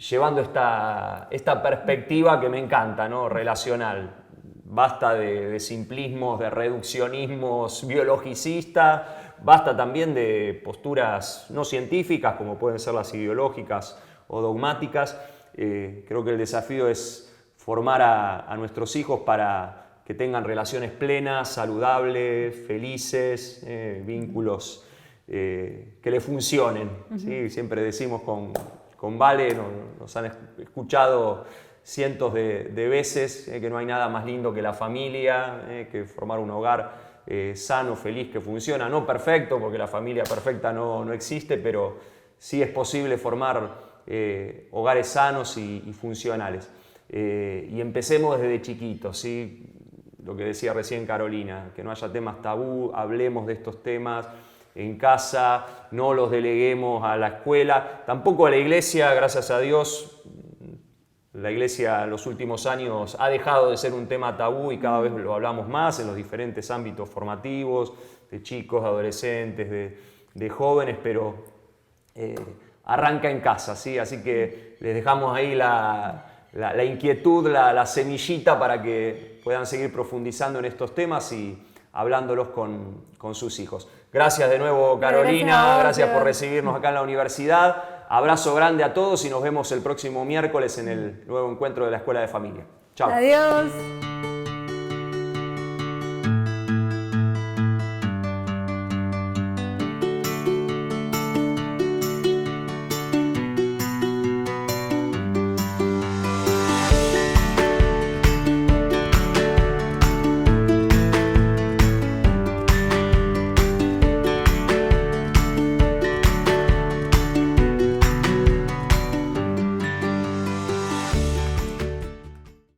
llevando esta perspectiva que me encanta, ¿no? Relacional. Basta de simplismos, de reduccionismos biologicistas, basta también de posturas no científicas como pueden ser las ideológicas o dogmáticas. Creo que el desafío es formar a nuestros hijos para que tengan relaciones plenas, saludables, felices, vínculos que le funcionen. ¿Sí? Siempre decimos con Vale, nos han escuchado cientos de veces que no hay nada más lindo que la familia, que formar un hogar sano, feliz, que funciona. No perfecto, porque la familia perfecta no existe, pero sí es posible formar hogares sanos y funcionales. Y empecemos desde chiquitos, ¿sí? Lo que decía recién Carolina, que no haya temas tabú, hablemos de estos temas en casa, no los deleguemos a la escuela, tampoco a la iglesia. Gracias a Dios, la iglesia en los últimos años ha dejado de ser un tema tabú y cada vez lo hablamos más en los diferentes ámbitos formativos, de chicos, de adolescentes, de jóvenes, pero arranca en casa, ¿sí? Así que les dejamos ahí la inquietud, la semillita para que puedan seguir profundizando en estos temas y hablándolos con sus hijos. Gracias de nuevo, Carolina, gracias por recibirnos acá en la universidad. Abrazo grande a todos y nos vemos el próximo miércoles en el nuevo encuentro de la Escuela de Familia. Chao. Adiós.